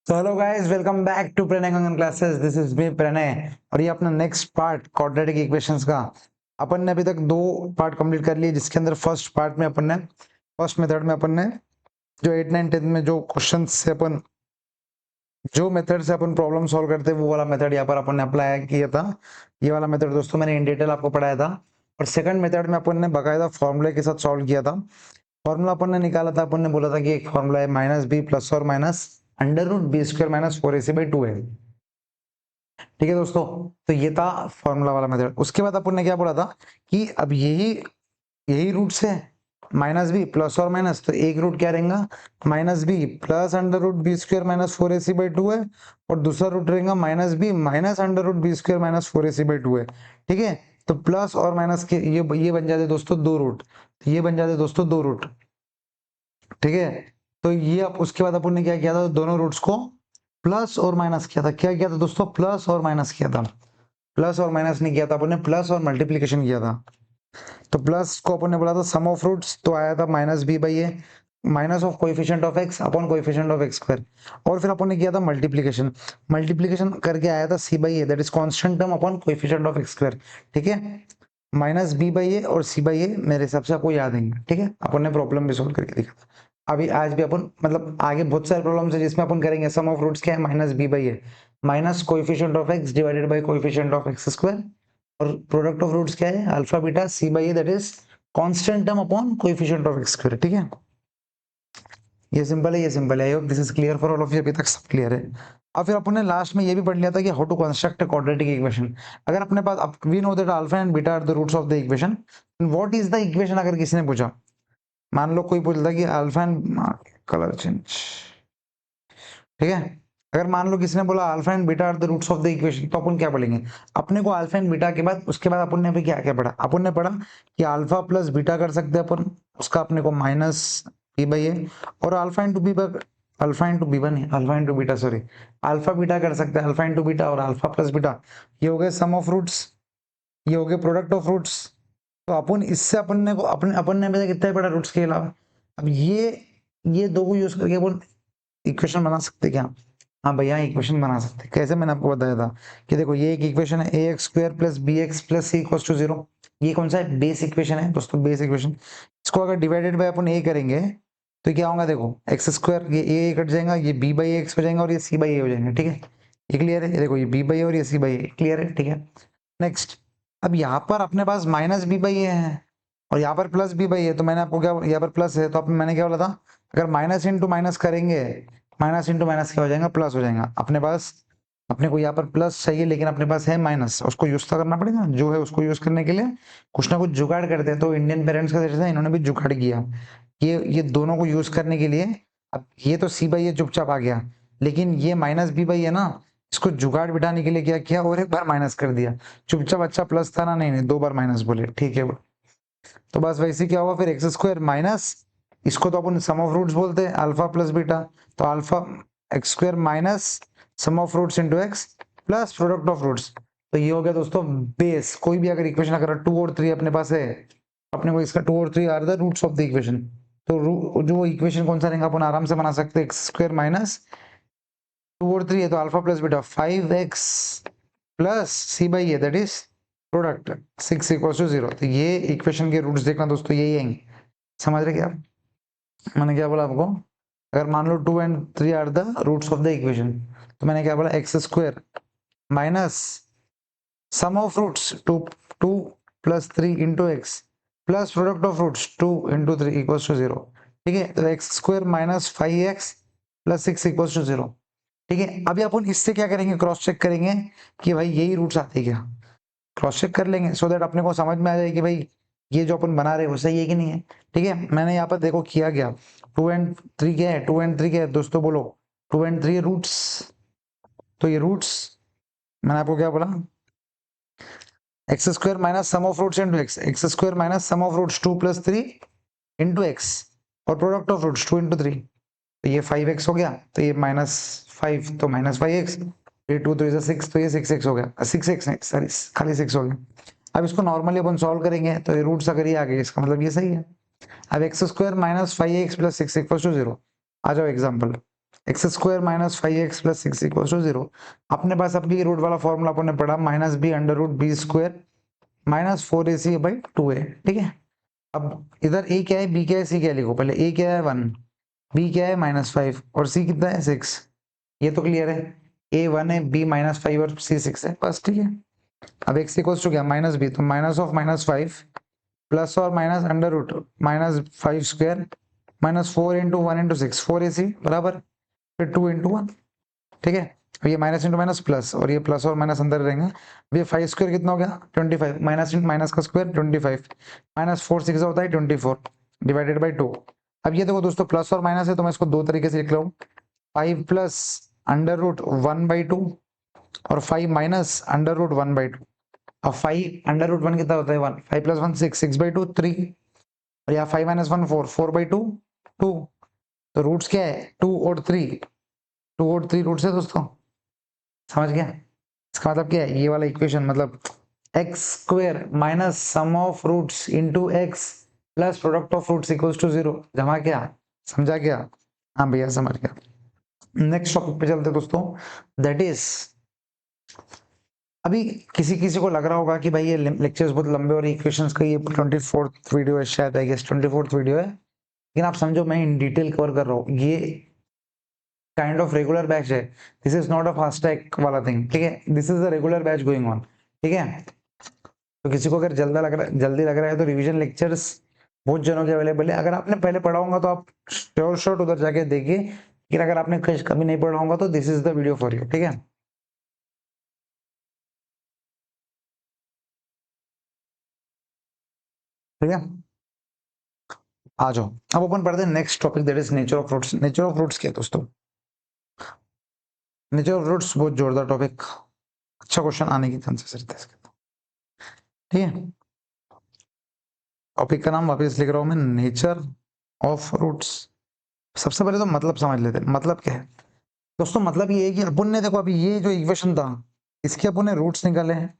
तो hello guys, welcome back to Pranay Kangan classes. This is me Pranay और ये अपना नेक्स्ट पार्ट क्वाड्रेटिक इक्वेशंस का। अपन ने अभी तक दो पार्ट कंप्लीट कर लिए, जिसके अंदर फर्स्ट पार्ट में अपन ने फर्स्ट मेथड में अपन ने जो 8 9 10 में जो क्वेश्चन से अपन जो मेथड से अपन प्रॉब्लम सॉल्व करते हैं वो वाला मेथड यहाँ पर अपन ने अप्लाई किया था। ये वाला मेथड दोस्तों मैंने इन डिटेल आपको पढ़ाया था। और सेकंड मेथड में अपन ने बाकायदा फॉर्मूले के साथ सॉल्व किया था। फॉर्मूला अपन ने निकाला था, अपन ने बोला था कि एक फॉर्मूला है माइनस बी प्लस और minus under root B square minus 4ac/2 है। ठीक है दोस्तों, तो ये था फॉर्मूला वाला मेथड। उसके बाद अपन ने क्या बोला था कि अब यही यही रूट्स है माइनस बी प्लस और माइनस, तो एक रूट क्या रहेगा minus B plus under root B square minus 4ac/2 है, और दूसरा रूट रहेगा minus b minus under root B square minus 4ac/2 है। ठीक है, तो प्लस और माइनस के ये बन जाते दोस्तों दो रूट, ये बन जाते दोस्तों दो रूट। ठीक है, तो ये अब उसके बाद अपन ने क्या किया था, दोनों रूट्स को प्लस और माइनस किया था। क्या किया था दोस्तों, प्लस और माइनस किया था। प्लस और माइनस नहीं किया था अपन ने, प्लस और मल्टीप्लीकेशन किया था। तो प्लस को अपन ने बोला था सम ऑफ रूट्स, तो आया था minus b by a minus of coefficient of x upon coefficient of x square. और फिर अपन ने किया था मल्टीप्लीकेशन, मल्टीप्लीकेशन करके आया था c by a, that is constant term upon coefficient of x square. ठीक है, माइनस बी बाई ए और सी बाई ए मेरे हिसाब से आपको याद है। ठीक है, अपन ने प्रॉब्लम भी सोल्व करके देखा था। अभी आज भी अपन मतलब आगे बहुत सारे प्रॉब्लम्स है जिसमें अपन करेंगे सम ऑफ रूट्स क्या है, minus b by a minus coefficient of x divided by coefficient of x square, और प्रोडक्ट ऑफ रूट्स क्या है alpha beta c by a, that is constant term upon coefficient of x square. ठीक है, ये simple है, ये simple है। I hope this is clear for all of you, अभी तक सब क्लियर है। अब फिर अपन ने लास्ट में ये भी पढ़ लिया था कि how to construct a quadratic equation. अगर अपने पास अब we know that alpha and beta are the roots of the equation, what is the equation. अगर किसी ने पूछा, मान लो कोई बोलता कि अल्फा एंड कलर चेंज, ठीक है, अगर मान लो किसी ने बोला alpha and beta are the roots of the equation, तो अपन क्या पढ़ेंगे। अपने को अल्फा एंड बीटा के बाद उसके बाद अपन ने अभी क्या क्या पढ़ा, अपन ने पढ़ा कि अल्फा प्लस बीटा कर सकते हैं अपन, उसका अपने को माइनस बी बाई ए, और alpha into b, alpha into b नहीं, alpha into beta sorry, alpha beta कर सकते हैं, अल्फा इंटू बीटा और अल्फा प्लस बीटा। ये हो गए सम ऑफ रूट्स, ये हो गए प्रोडक्ट ऑफ रूट्स। तो अपन इससे अपन ने अभी तक कितना ही पढ़ा रूट्स के अलावा। अब ये दो को यूज करके अपन इक्वेशन बना सकते क्या। हाँ भैया, इक्वेशन बना सकते। कैसे, मैंने आपको बताया था कि देखो ये एक इक्वेशन है a x square plus b x plus c equals to 0। ये कौन सा है, बेस इक्वेशन है दोस्तों, बेस इक्वेशन। इसको अगर डिवाइडेड बाय अपन ए करेंगे तो क्या होगा, देखो एक्स स्क्वायर, ये ए कट जाएगा, ये बी बाई एक्स हो जाएगा और ये सी बाई ए हो जाएगा। ठीक है, ये क्लियर है। ये देखो ये बी बाई और ये सी बाई ए क्लियर है। ठीक है, नेक्स्ट, अब यहाँ पर अपने पास माइनस बी बाई ए है और यहाँ पर प्लस बी बाई ए, तो मैंने आपको क्या, यहाँ पर प्लस है तो मैंने क्या बोला था, अगर माइनस इंटू माइनस करेंगे, माइनस इंटू माइनस क्या हो जाएगा, प्लस हो जाएगा। अपने पास, अपने को यहाँ पर प्लस चाहिए लेकिन अपने पास है माइनस, उसको यूज तो करना पड़ेगा। जो है उसको यूज करने के लिए कुछ ना कुछ जुगाड़ करते हैं, तो इंडियन पेरेंट्स का जैसे इन्होंने भी जुगाड़ किया। ये दोनों को यूज करने के लिए, अब ये तो सी बाई ए चुपचाप आ गया, लेकिन ये माइनस बी बाई है ना, इसको जुगाड़ बिठाने के लिए क्या किया, और एक बार माइनस कर दिया। चुपचाप अच्छा प्लस था ना, नहीं नहीं, दो बार माइनस बोले। ठीक है, तो बस वैसे क्या हुआ फिर, एक्स स्क्वायर माइनस, इसको तो अपन सम ऑफ रूट्स बोलते हैं अल्फा प्लस बीटा, तो alpha x square minus sum of roots into x plus product of roots. तो ये हो गया दोस्तों बेस। कोई भी अगर इक्वेशन अगर 2 और 3 अपने पास है, अपने को इसका 2 और 3 are the roots of the equation. तो जो इक्वेशन कौन सा रहेगा अपन आराम से बना सकते हैं, एक्स स्क्वायर माइनस 2 और 3 है तो alpha plus beta 5x plus c by a, that is product 6 equals to 0। तो ये इक्वेशन के रूट्स देखना दोस्तों, यही आएंगे। समझ रहे क्या आप, मैंने क्या बोला आपको, अगर मान लो 2 and 3 are the roots of the equation, तो मैंने क्या बोला, x square minus sum of roots 2 plus 3 into x plus product of roots 2 into 3 equals to 0। ठीक है, तो x square minus 5x plus 6 equals to 0। ठीक है, अभी अपन इससे क्या करेंगे, क्रॉस चेक करेंगे कि भाई यही रूट्स आते हैं क्या, क्रॉस चेक कर लेंगे सो दैट अपने को समझ में आ जाए कि भाई ये जो अपन बना रहे हैं वो सही है कि नहीं है। ठीक है, मैंने यहाँ पर देखो किया गया, 2 एंड 3 क्या है, 2 एंड 3 क्या है दोस्तों, बोलो 2 एंड 3 रूट्स। तो ये रूट्स मैंने आपको क्या बोला, x square minus sum of roots into x, x square minus sum of roots 2 plus 3 into x, और प्रोडक्ट ऑफ रूट्स 2 इंटू 3, तो ये 5x हो गया, तो ये माइनस 5 तो माइनस 5x, ये 2 3 6 तो ये 6x हो गया, 6x नहीं सॉरी खाली 6 हो गया। अब इसको नॉर्मली अपन सॉल्व करेंगे तो ये रूट्स अगर ये आ गए इसका मतलब ये सही है। अब x square minus 5x plus 6 equal to 0, आ जाओ example. X square minus 5x plus 6 equal to 0। अपने पास अपनी रूट वाला फॉर्मूला अपन ने पढ़ा, minus b under root B square minus 4ac by 2a। ठीक है, अब इधर a क्या है, b क्या है, c क्या है, लिखो पहले। a क्या है 1, b क्या है -5 और c कितना है 6। ये तो क्लियर है, a 1 है, b -5 और c 6 है, बस ठीक है। अब x इक्वल्स टू क्या, माइनस b, तो माइनस ऑफ -5 प्लस और minus under root -5 square minus 4 into 1 into 6 4ac बराबर फिर 2 इंटू 1। ठीक है, ये माइनस इंटू माइनस प्लस और ये प्लस और माइनस अंदर रहेंगे। ये 5 स्क्वायर कितना हो गया 25, माइनस इंटू माइनस का स्क्वायर 25 माइनस 4 6 होता है 24 डिवाइडेड बाई 2। अब ये देखो दोस्तों प्लस और माइनस है तो मैं इसको दो तरीके से लिख रहा हूँ, 5 प्लस अंडर रूट 1/2 और 5 माइनस अंडर रूट 1/2। अब 5 अंडर रूट 1 कितना होता है 1, 5 प्लस 1 6, 6/2 3 और यहाँ 5 माइनस 1 4, 4/2 2। तो रूट्स क्या है 2 और 3, 2 और 3 रूट्स है दोस्तों, समझ गया। इसका मतलब क्या है, ये वाला इक्वेशन मतलब x square minus sum of roots into x plus product of roots equals to 0। जमा क्या, समझा क्या? हाँ भैया समझ गया। नेक्स्ट टॉपिक पे चलते दोस्तों, दैट इज, अभी किसी किसी को लग रहा होगा कि भाई ये लेक्चर्स बहुत लंबे और इक्वेशंस का ये 24th वीडियो है, शायद आई गेस 24th वीडियो है, लेकिन आप समझो मैं इन डिटेल कवर कर रहा हूँ। ये काइंड ऑफ रेगुलर बैच है, this is not a fast track वाला थिंग। ठीक है, this is a regular batch going on. ठीक है, तो किसी को अगर जल्दी लग रहा है तो रिवीजन लेक्चर्स बहुत जनों के अवेलेबल है। अगर आपने पहले पढ़ा होगा तो आप श्योर उधर जाके देखिए, लेकिन अगर आपने कभी नहीं पढ़ा होगा तो this is the video for you. ठीक है, ठीक है, आ जाओ। अब अपन पढ़ते हैं next topic, that is nature of fruits. Nature of fruits क्या है दोस्तों? नेचर ऑफ फ्रूट्स बहुत जोरदार टॉपिक, अच्छा क्वेश्चन आने की चांसेस रहते हैं इसके तो। ठीक है, टॉपिक का नाम वापस लिख रहा हूं मैं, नेचर ऑफ फ्रूट्स। सबसे पहले तो मतलब समझ लेते हैं, मतलब क्या है दोस्तों? मतलब ये है कि अपन ने देखो अभी ये जो इक्वेशन था इसके अपन ने रूट्स निकाले हैं,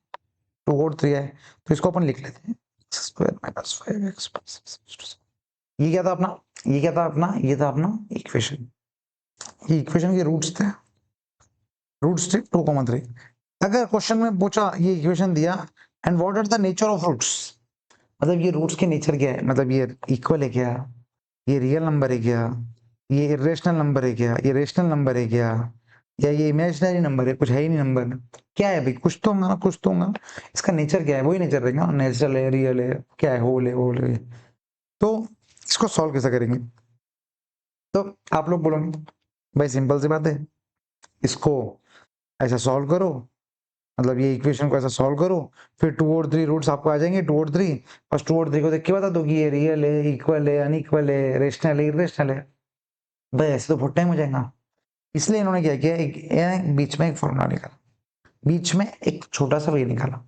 2 और 3 है, तो इसको अपन लिख लेते हैं स्क्वायर माइनस 5x प्लस 6। ये क्या था अपना, ये क्या था अपना, ये था अपना इक्वेशन। ये इक्वेशन के रूट्स थे, रूट्स थे 2,3। अगर क्वेश्चन में पूछा ये इक्वेशन दिया and what are the nature of roots, मतलब ये रूट्स के नेचर क्या है, मतलब ये इक्वल है क्या, ये रियल नंबर है क्या, ये इरेशनल नंबर है क्या, ये रेशनल नंबर है क्या, या ये इमेजिनरी नंबर है, कुछ है ही नहीं नंबर, क्या है भाई, कुछ तो होगा ना, कुछ तो होगा। इसका नेचर क्या है, वही नेचर रहेगा, नेचुरल है, रियल है, क्या है, होल है। तो इसको सॉल्व कैसे करेंगे? तो आप लोग बोलोगे भाई सिंपल सी बात है, इसको ऐसा सॉल्व करो, मतलब ये इक्वेशन को ऐसा सॉल्व करो, फिर 2 और 3 रूट्स आपको आ जाएंगे, 2 और 3, बस 2 और 3 को देख के बता दो कि ये रियल है, इक्वल है, अनइक्वल है, रेशनल है, इरेशनल है। भाई ऐसे तो बहुत टाइम हो जाएगा, इसलिए इन्होंने क्या किया, बीच में एक फॉर्मूला निकाला, बीच में एक छोटा सा वे निकाला।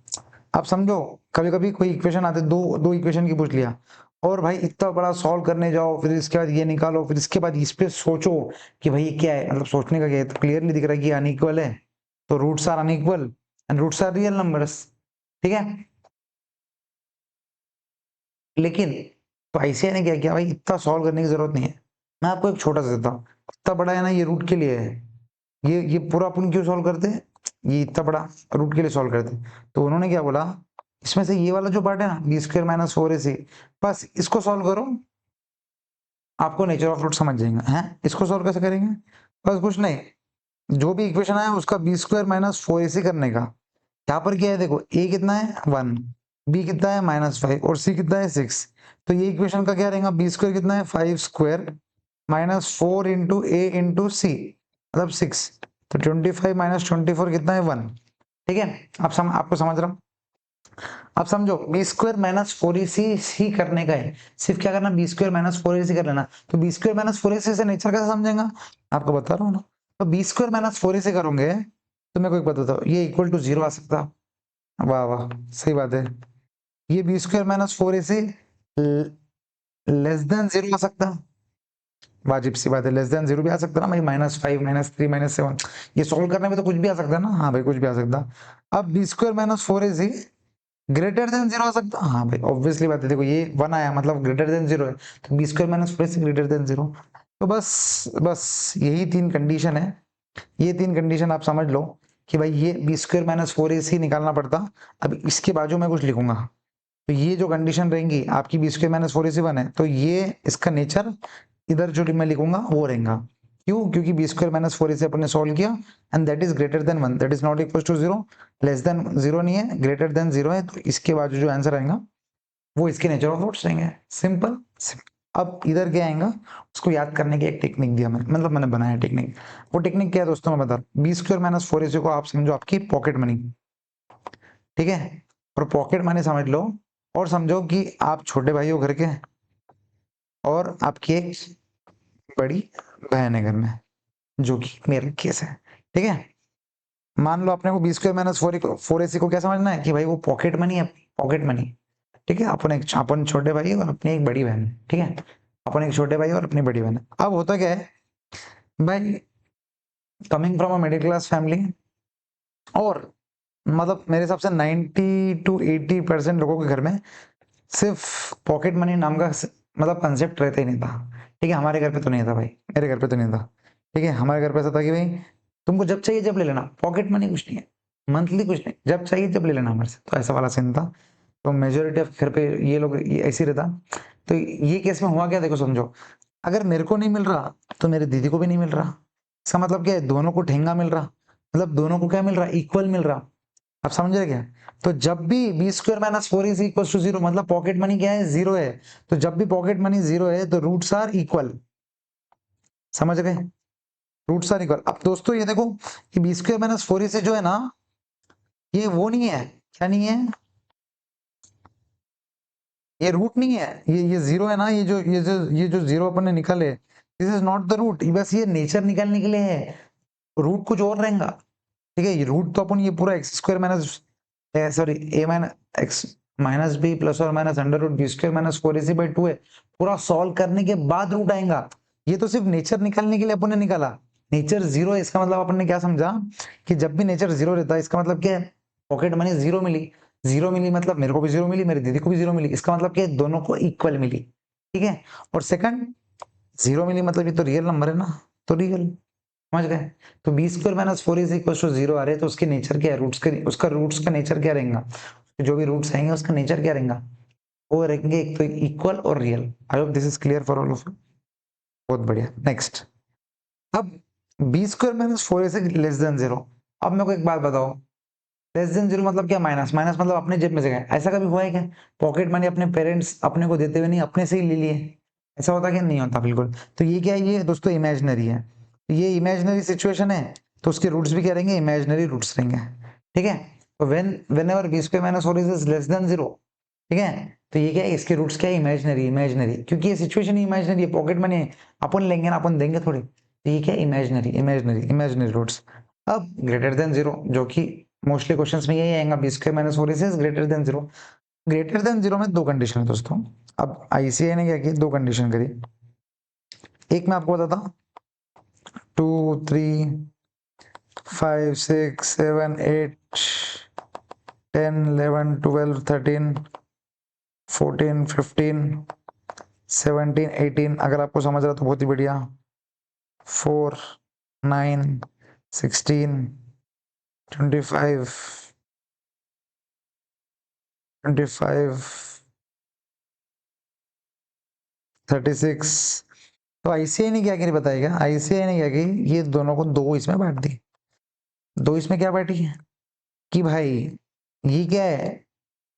आप समझो कभी कभी कोई इक्वेशन आते, दो दो इक्वेशन की पूछ लिया और भाई इतना बड़ा सॉल्व करने जाओ, फिर इसके बाद ये निकालो, फिर इसके बाद इस पे सोचो कि भाई ये क्या है, मतलब सोचने का क्या है, तो क्लियरली दिख रहा है कि अनइक्वल है, तो roots are unequal and roots are real numbers. ठीक है, लेकिन तो आईसीआई ने क्या किया, भाई इतना सॉल्व करने की जरूरत नहीं है, मैं आपको एक छोटा सा देता हूँ। इतना बड़ा है ना, ये रूट के लिए है, ये पूरा अपन क्यों सॉल्व करते हैं, ये इतना बड़ा रूट के लिए सॉल्व करते हैं। तो उन्होंने क्या बोला, इसमें से ये वाला जो पार्ट है ना बी स्क्वायर माइनस 4ac, बस इसको सॉल्व करो, आपको नेचर ऑफ रूट समझ जाएंगे। हैं, इसको सॉल्व कैसे करेंगे? बस कुछ नहीं, जो भी इक्वेशन आया उसका बी स्क्वायर माइनस 4ac करने का। यहाँ पर क्या है देखो, ए कितना है 1, बी कितना है -5 और सी कितना है 6। तो ये इक्वेशन का क्या रहेगा, बी स्क्वायर कितना है 5 स्क्वायर माइनस 4 इंटू ए इंटू सी मतलब 6, तो 25 माइनस 24 कितना है 1। ठीक है, आपको समझ रहा हूँ। अब समझो बी स्क्वायर माइनस 4ac करने का है, सिर्फ क्या करना, बी स्क्वायर माइनस 4ac कर लेना। तो बी स्क्वायर माइनस 4ac से नेचर कैसे समझेगा, आपको बता रहा हूँ ना। तो बी स्क्वायर माइनस 4ac करोगे तो मैं कोई बात बताओ, ये इक्वल टू 0 आ सकता। वाह वाह, सही बात है। ये b square minus 4ac less than 0 आ सकता, वाजिब सी बात है, लेस देन 0 भी आ सकता ना भाई, -5 -3 -7, ये सॉल्व करने में तो कुछ भी आ सकता है ना। हाँ भाई कुछ भी आ सकता। अब b square minus 4ac greater than 0 आ सकता, हाँ भाई ऑब्वियसली बात है, देखो ये 1 आया मतलब ग्रेटर देन 0 है, तो b square minus 4ac greater than 0। तो बस यही 3 कंडीशन है। ये 3 कंडीशन आप समझ लो कि भाई ये बी स्क्वायर माइनस 4ac निकालना पड़ता। अब इसके बाजू में कुछ लिखूंगा, तो ये जो कंडीशन रहेंगी आपकी बी स्क्वायर माइनस 4ac1 है, तो ये इसका नेचर इधर जो मैं लिखूंगा वो रहेगा। क्यों? क्योंकि बी स्क्वायर माइनस 4ac अपन ने सॉल्व किया and that is greater than 1, that is not equal to 0, less than 0 नहीं है, ग्रेटर देन 0 है, तो इसके बाजू जो आंसर आएगा वो इसके नेचर ऑफ रूट्स रहेंगे। सिंपल। अब इधर क्या आएगा, उसको याद करने की एक टेक्निक दिया मैंने, मतलब मैंने बनाया टेक्निक। वो टेक्निक क्या है दोस्तों, मैं बता रहा हूँ। बी स्क्वायर माइनस 4ac को आप समझो आपकी पॉकेट मनी, ठीक है, और पॉकेट मनी समझ लो, और समझो कि आप छोटे भाई हो घर के, और आपकी एक बड़ी बहन है घर में, जो कि मेरा केस है, ठीक है। मान लो अपने को बी स्क्वायर माइनस 4ac को क्या समझना है कि भाई वो पॉकेट मनी है, पॉकेट मनी, ठीक है। अपन छोटे भाई और अपनी एक बड़ी बहन, ठीक है। अपन एक छोटे भाई और अपनी बड़ी बहन। अब होता क्या है भाई, coming from a middle class family, और मतलब मेरे हिसाब से 90 to 80% लोगों के घर में सिर्फ पॉकेट मनी नाम का मतलब कंसेप्ट रहता ही नहीं था, ठीक है। हमारे घर पे तो नहीं था भाई, मेरे घर पे तो नहीं था, ठीक है। हमारे घर पे ऐसा था कि भाई तुमको जब चाहिए जब ले लेना, पॉकेट मनी कुछ नहीं है, मंथली कुछ नहीं, जब चाहिए जब ले लेना हमारे से, तो ऐसा वाला सीन था। तो मेजोरिटी ऑफ घर पे ये लोग ये ऐसे ही रहता। तो ये केस में हुआ क्या, देखो समझो, अगर मेरे को नहीं मिल रहा तो मेरी दीदी को भी नहीं मिल रहा। इसका मतलब क्या है, दोनों को ठेंगा मिल रहा, मतलब दोनों को क्या मिल रहा, इक्वल मिल रहा। आप समझ रहे क्या? तो जब भी बी स्क्वायर माइनस 4ac = 0, मतलब पॉकेट मनी क्या है, 0 है। तो जब भी पॉकेट मनी 0 है तो रूट्स आर इक्वल। समझ गए? Roots are equal. अब दोस्तों ये देखो कि बी स्क्वायर माइनस 4ac जो है ना, ये वो नहीं है, क्या नहीं है, ये रूट नहीं है, ये 0 है ना, ये जो 0 अपन ने निकाले, this is not the root, बस ये नेचर निकालने के लिए है। रूट कुछ और रहेगा, ठीक है। ये रूट तो अपन ये पूरा x square minus sorry a minus x minus B plus और minus under root B square minus 4ac/2 है। पूरा सॉल्व करने के बाद रूट आएगा। ये तो सिर्फ नेचर निकालने के लिए अपन ने निकाला। नेचर 0 है, इसका मतलब अपन ने क्या समझा कि जब भी नेचर 0 रहता है, इसका मतलब क्या है, पॉकेट मनी 0 मिली। 0 मिली मतलब मेरे को भी 0 मिली, मेरी दीदी को भी 0 मिली, इसका मतलब क्या है, दोनों को इक्वल मिली, ठीक है। और सेकंड, 0 मिली मतलब ये तो रियल नंबर है ना, तो रियल। समझ गए? तो बी स्क्वायर माइनस 4ac = 0 आ रहे, तो उसके नेचर क्या है, रूट्स के, उसका रूट्स का नेचर क्या रहेगा, जो भी रूट्स आएंगे उसका नेचर क्या रहेगा, वो रहेंगे एक तो इक्वल और real. I hope this is clear for all of you. बहुत बढ़िया। नेक्स्ट, अब बी स्क्वायर माइनस 4ac < <0। अब मेरे को एक बात बताओ, <<0 मतलब क्या, माइनस, माइनस मतलब अपने जेब में से गए, ऐसा कभी हुआ है क्या? पॉकेट मनी अपने पेरेंट्स अपने को देते हुए नहीं, अपने से ही ले लिए, ऐसा होता क्या? नहीं होता बिल्कुल। तो ये क्या है, ये दोस्तों इमेजिनरी है। ये इमेजिनरी सिचुएशन है, तो उसके रूट्स भी क्या रहेंगे, इमेजिनरी रूट्स रहेंगे, ठीक है। तो when ever be square minus 4ac <<0, ठीक है, तो ये क्या है, इसके रूट्स क्या है, इमेजिनरी, इमेजिनरी, क्योंकि ये सिचुएशन ही इमेजिनरी है, पॉकेट मनी है, अपन लेंगे ना, अपन देंगे थोड़ी, तो ये क्या है, इमेजिनरी, इमेजिनरी, इमेजिनरी रूट्स। अब ग्रेटर देन 0, जो कि मोस्टली क्वेश्चंस में यही आएगा, b square minus 4ac is greater than 0। Greater than 0 में दो कंडीशन है दोस्तों। अब आईसीआई ने क्या किया, दो कंडीशन करी। एक मैं आपको बताता हूँ, 2 3 5 6 7 8 10 11 12 13 14 15 17 18, अगर आपको समझ रहा तो बहुत ही बढ़िया। 4 9 16 25 25 36। तो आईसीआई ने क्या करी बताएगा, आईसीआई ने क्या की, ये दोनों को दो इसमें बांट दी। दो इसमें क्या बांटी है कि भाई ये क्या है,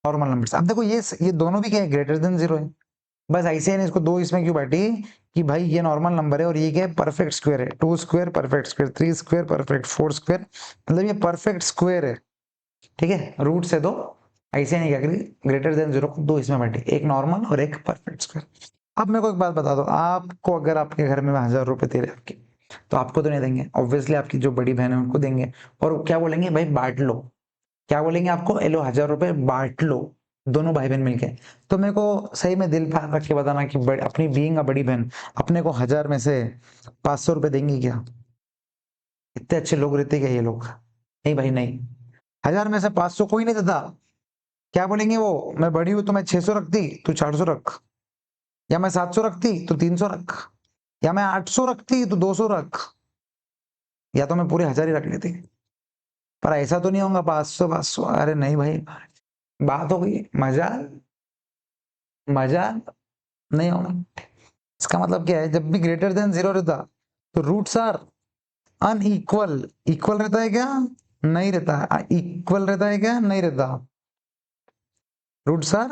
नॉर्मल नंबर्स। अब देखो ये दोनों भी क्या है, ग्रेटर देन 0 है। बस आईसीआई ने इसको दो इसमें क्यों बांटी कि भाई ये नॉर्मल नंबर है और ये क्या है, परफेक्ट स्क्वायर है। 2 square perfect square, 3 square perfect, 4 square मतलब ये परफेक्ट स्क्वायर है, ठीक है। रूट से दो, आईसीआई ने क्या करी, ग्रेटर देन 0 को दो इसमें बांटी, एक नॉर्मल और एक परफेक्ट स्क्वायर। अब मेरे को एक बात बता दो, आपको अगर आपके घर में 1000 रुपए दे रहे आपके, तो आपको तो नहीं देंगे ऑब्वियसली, आपकी जो बड़ी बहन है उनको देंगे। और क्या बोलेंगे, भाई बांट लो, क्या बोलेंगे आपको, लो 1000 रुपए बांट लो, दोनों भाई बहन मिलके। तो मेरे को सही में दिल फाड़ रख के बताना कि अपनी बीइंग बड़ी बहन अपने को 1000 में से 500 रुपए देंगी क्या? इतने अच्छे लोग रहते क्या ये लोग? नहीं भाई नहीं। 1000 में से 500 कोई नहीं देता। क्या बोलेंगे वो, मैं बड़ी हूं तो मैं 600 रखती, तू 400 रख, या मैं 700 रखती तो 300 रख। या मैं 800 रखती तो 200 रख, या तो मैं पूरे 1000 ही रख लेती, पर ऐसा तो नहीं होगा 500 500। अरे नहीं भाई, बात हो गई मजाक, मजाक नहीं होगा। इसका मतलब क्या है, जब भी ग्रेटर देन 0 रहता तो रूट्स आर अनइक्वल। इक्वल रहता है क्या, नहीं रहता। इक्वल रहता है क्या, नहीं रहता। रूट्स आर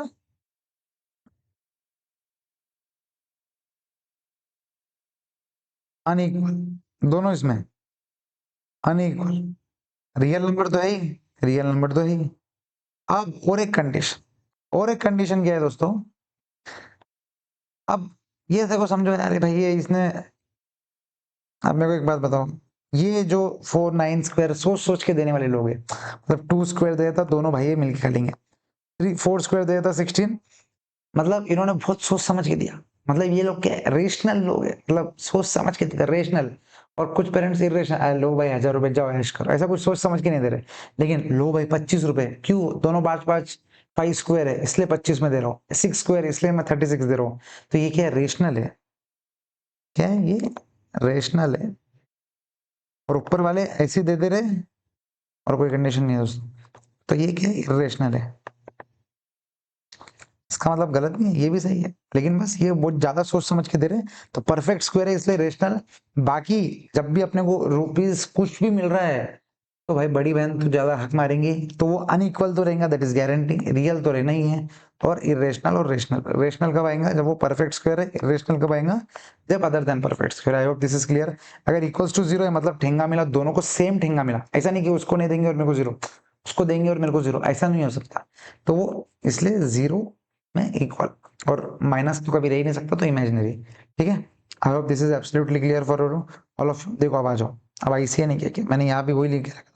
अनइक्वल, दोनों इसमें अनइक्वल। रियल नंबर तो है ही, रियल नंबर तो है ही। अब और एक कंडीशन, और एक कंडीशन क्या है दोस्तों, अब ये देखो समझो यार, भाई ये इसने, अब मेरे को एक बात बताओ, ये जो 4 9 स्क्वायर सोच सोच के देने वाले लोग हैं, मतलब 2 स्क्वायर देता दोनों भाई मिलके कर लेंगे, 3 4 स्क्वायर देता 16, मतलब इन्होंने बहुत सोच समझ के दिया। मतलब ये लोग क्या रेशनल लोग है, मतलब सोच समझ के दिया रेशनल। और कुछ पेरेंट्स इरेशनल, लो भाई 1000 रुपए जाओ ऐश करो, ऐसा कुछ सोच समझ के नहीं दे रहे। लेकिन लो भाई 25 रुपए, क्यों, दोनों 5 5, 5 स्क्वायर है इसलिए 25 में दे रहा हूँ, 6 स्क्वायर इसलिए मैं 36 दे रहा हूँ। तो ये क्या है, रेशनल है। क्या है ये, रेशनल है। और ऊपर वाले ऐसे दे दे रहे, और कोई कंडीशन नहीं है दोस्तों, तो ये क्या है, इरेशनल है। इसका मतलब गलत नहीं है, ये भी सही है, लेकिन बस ये बहुत ज्यादा सोच समझ के दे रहे हैं। तो परफेक्ट स्क्वायर है इसलिए रेशनल। बाकी जब भी अपने को रुपीस कुछ भी मिल रहा है, तो भाई बड़ी बहन तो ज्यादा हक मारेंगी, तो वो अनइक्वल तो रहेगा, दैट इज गारंटी, रियल तो रहना ही है। और इरेशनल और रेशनल, रेशनल कब आएगा, जब वो परफेक्ट स्क्वायर है। इरेशनल कब आएगा, जब other than perfect square. I hope this is clear. अगर इक्वल्स टू 0 है मतलब ठेंगा मिला, दोनों को सेम ठेंगा मिला, ऐसा नहीं कि उसको नहीं देंगे और मेरे को 0, उसको देंगे और मेरे को 0, ऐसा नहीं हो सकता। तो वो इसलिए 0 में इक्वल, और माइनस तो कभी रह ही नहीं सकता, तो इमेजिनरी। ठीक है, I hope this is absolutely clear for all of you. देखो अब आ जाओ, अब आईसीए नहीं किया कि मैंने यहाँ भी वही लिख के रखा था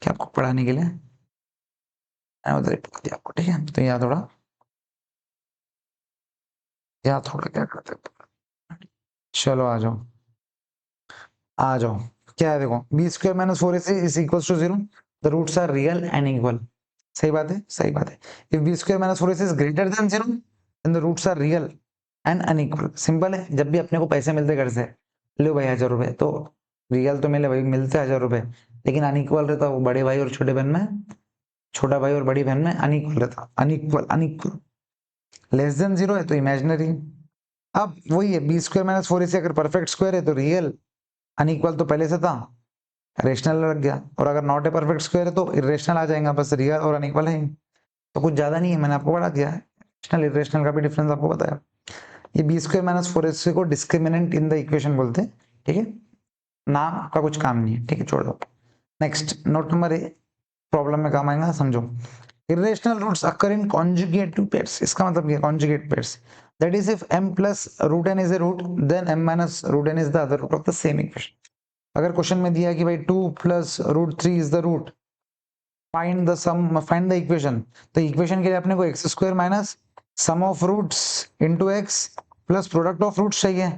कि आपको पढ़ाने के लिए, मैंने उधर ही पढ़ा दिया आपको। ठीक है, तो यहाँ थोड़ा क्या करते हैं, चलो आ जाओ, आ जाओ। क्या है देखो, b square minus 4ac is equal to 0, the roots are real and equal. सही बात है, सही बात है। If b square minus 4ac is greater than 0 then the roots are real and unequal. Simple है, जब भी अपने को पैसे मिलते घर से, लो भाई 1000 रुपए, तो रियल तो मिले भाई, मिलते 1000 रुपए, लेकिन अनइक्वल रहता वो बड़े भाई और छोटे बहन में, छोटा भाई और बड़ी बहन में अनइक्वल रहता, अनइक्वल अनइक्वल। लेस देन 0 है तो इमेजिनरी। अब वही है, बी स्क्वायर माइनस 4ac अगर परफेक्ट स्क्वायर है तो रियल, अनइक्वल तो पहले से था, रेशनल लग गया। और अगर नॉट ए परफेक्ट स्क्वायर है तो इरेशनल आ जाएगा, बस रियल और अनइक्वल है। तो कुछ ज्यादा नहीं है, मैंने आपको बता दिया है, रेशनल इरेशनल का भी डिफरेंस आपको बताया। ये बी स्क्वायर माइनस 4ac को डिस्क्रिमिनेंट इन द इक्वेशन बोलते हैं। ठीक है, नाम का कुछ काम नहीं है, ठीक है, छोड़ दो। Next note number A, problem में काम आएगा, समझो। irrational roots occur in conjugative pairs। इसका मतलब क्या है, conjugate pairs, that is if m plus root n is a root then m minus root n is the other root of the same equation। अगर question में दिया कि भाई 2 plus root 3 is the root, find the sum, find the equation, तो equation के लिए अपने को x square minus sum of roots into x plus product of roots चाहिए।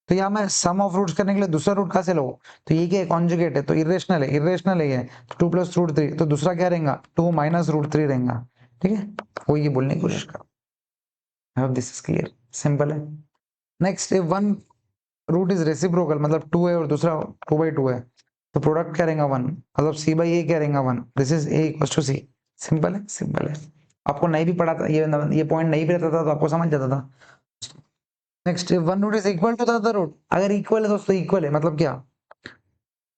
तो यहाँ मैं सम ऑफ रूट्स करने के लिए दूसरा रूट कहाँ से लो, तो ये क्या है, कॉन्जुगेट है, तो इरेशनल है, इरेशनल है ये, तो 2 प्लस रूट 3, तो दूसरा क्या रहेगा, 2 माइनस रूट 3 रहेगा। ठीक है, वो ये बोलने की कोशिश करो। I hope this is clear, simple है। Next, if one root is reciprocal, मतलब 2 है और दूसरा 2/2 है, तो प्रोडक्ट क्या रहेगा 1, मतलब c/a क्या रहेगा 1, this is a equals to c। Simple है, सिंपल है। आपको नहीं भी पढ़ा था ये पॉइंट नहीं भी रहता था तो आपको समझ जाता था। Next, if one root is equal to the other root, अगर इक्वल है दोस्तों, इक्वल है मतलब क्या,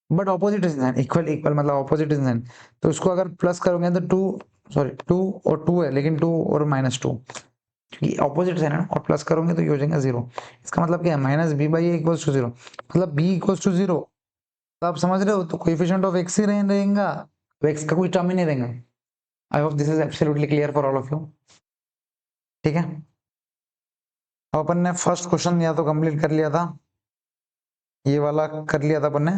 but opposite is nine, equal equal मतलब ऑपोजिट इज नाइन, तो उसको अगर प्लस करोगे तो 2, सॉरी 2 और 2 है, लेकिन 2 और -2, क्योंकि ऑपोजिट है ना, और प्लस करोगे तो ये हो जाएगा 0। इसका मतलब क्या है, minus b by a equals to 0, मतलब बी इक्वल्स टू 0। तो आप समझ रहे हो, तो कोएफिशिएंट ऑफ एक्स ही रहेगा, तो एक्स का कोई टर्म ही नहीं रहेगा। आई hope this is absolutely clear for all of you. ठीक है, अब अपन ने फर्स्ट क्वेश्चन या तो कंप्लीट कर लिया था, ये वाला कर लिया था अपन ने।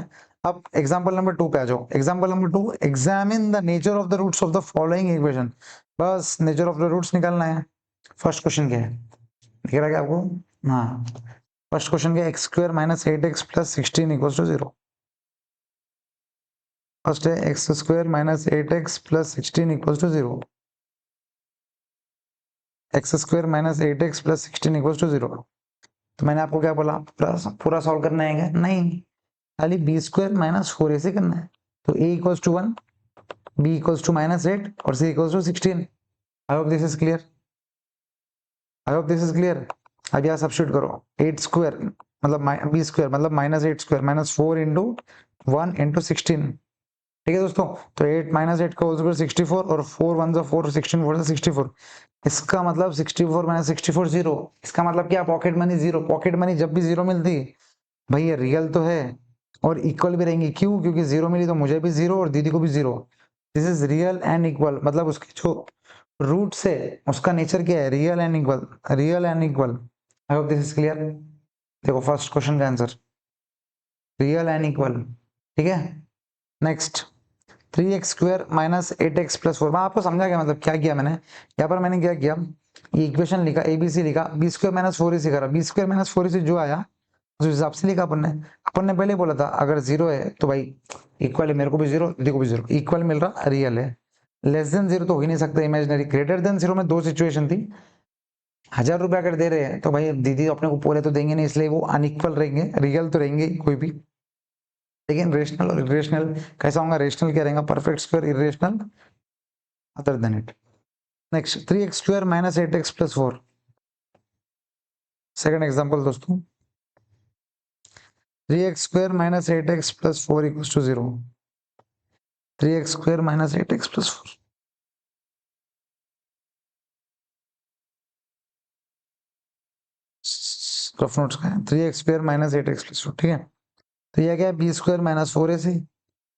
अब एग्जांपल नंबर 2 पे आ जाओ। Example number 2, examine the nature of the roots of the following equation. बस नेचर ऑफ द रूट्स निकालना है। फर्स्ट क्वेश्चन क्या है, दिख रहा है क्या आपको, हाँ, फर्स्ट क्वेश्चन क्या, x square minus 8x plus 16 equals to 0। First है x square minus 8x plus 16 equals to 0, x square minus 8x plus 16 equals to 0। तो मैंने आपको क्या बोला, पूरा सॉल्व करना है क्या? नहीं, खाली बी स्क्वायर माइनस 4ac करना है। तो a equals to 1, b equals to -8 और c equals to 16। I hope this is clear, I hope this is clear. अब यहाँ सब्स्टिट्यूट करो, 8 स्क्वायर मतलब बी स्क्वायर मतलब -8 स्क्वायर -4 इंटू 1 इंटू 16। ठीक है दोस्तों, तो 8 -8 का होल स्क्वायर 64 और 4 1 जा 4, 16 4 जा 64। इसका मतलब 64 -64 जीरो। इसका मतलब क्या, pocket money zero. Pocket money जब भी जीरो मिलती भाई ये रियल तो है और इक्वल भी रहेंगी। क्यों? क्योंकि जीरो मिली तो मुझे भी जीरो और दीदी को भी zero. This is real and equal, मतलब उसकी जो रूट से उसका नेचर क्या है, real and equal, real and equal. I hope this is clear. देखो फर्स्ट क्वेश्चन का आंसर रियल एंड इक्वल। ठीक है, next 3x square minus 8x plus 4। मैं आपको समझा गया, मतलब क्या किया मैंने यहाँ पर, मैंने क्या किया, ये इक्वेशन लिखा, एबीसी लिखा, बी स्क्वायर माइनस 4ac करा, बी स्क्वायर माइनस 4ac जो आया उस हिसाब से लिखा अपन ने पहले बोला था अगर जीरो है तो भाई इक्वल है, मेरे को भी जीरो दीदी को भी जीरो, इक्वल मिल रहा, रियल है। लेस देन जीरो तो हो ही नहीं सकता, इमेजिनरी। ग्रेटर देन जीरो में दो सिचुएशन थी, 1000 रुपए अगर दे रहे हैं तो भाई दीदी अपने को पूरे तो देंगे नहीं, इसलिए वो अनइक्वल रहेंगे, रियल तो रहेंगे कोई भी। लेकिन रेशनल और इरेशनल कैसा होगा, रेशनल क्या रहेगा, perfect square, irrational other than it. Next 3x square minus 8x plus 4। Second example दोस्तों, 3x square minus 8x plus 4 equals to 0। 3x square minus 8x plus 4, rough notes का है। 3x square minus 8x plus 4, ठीक है। तो यह क्या है, B square minus 4ac।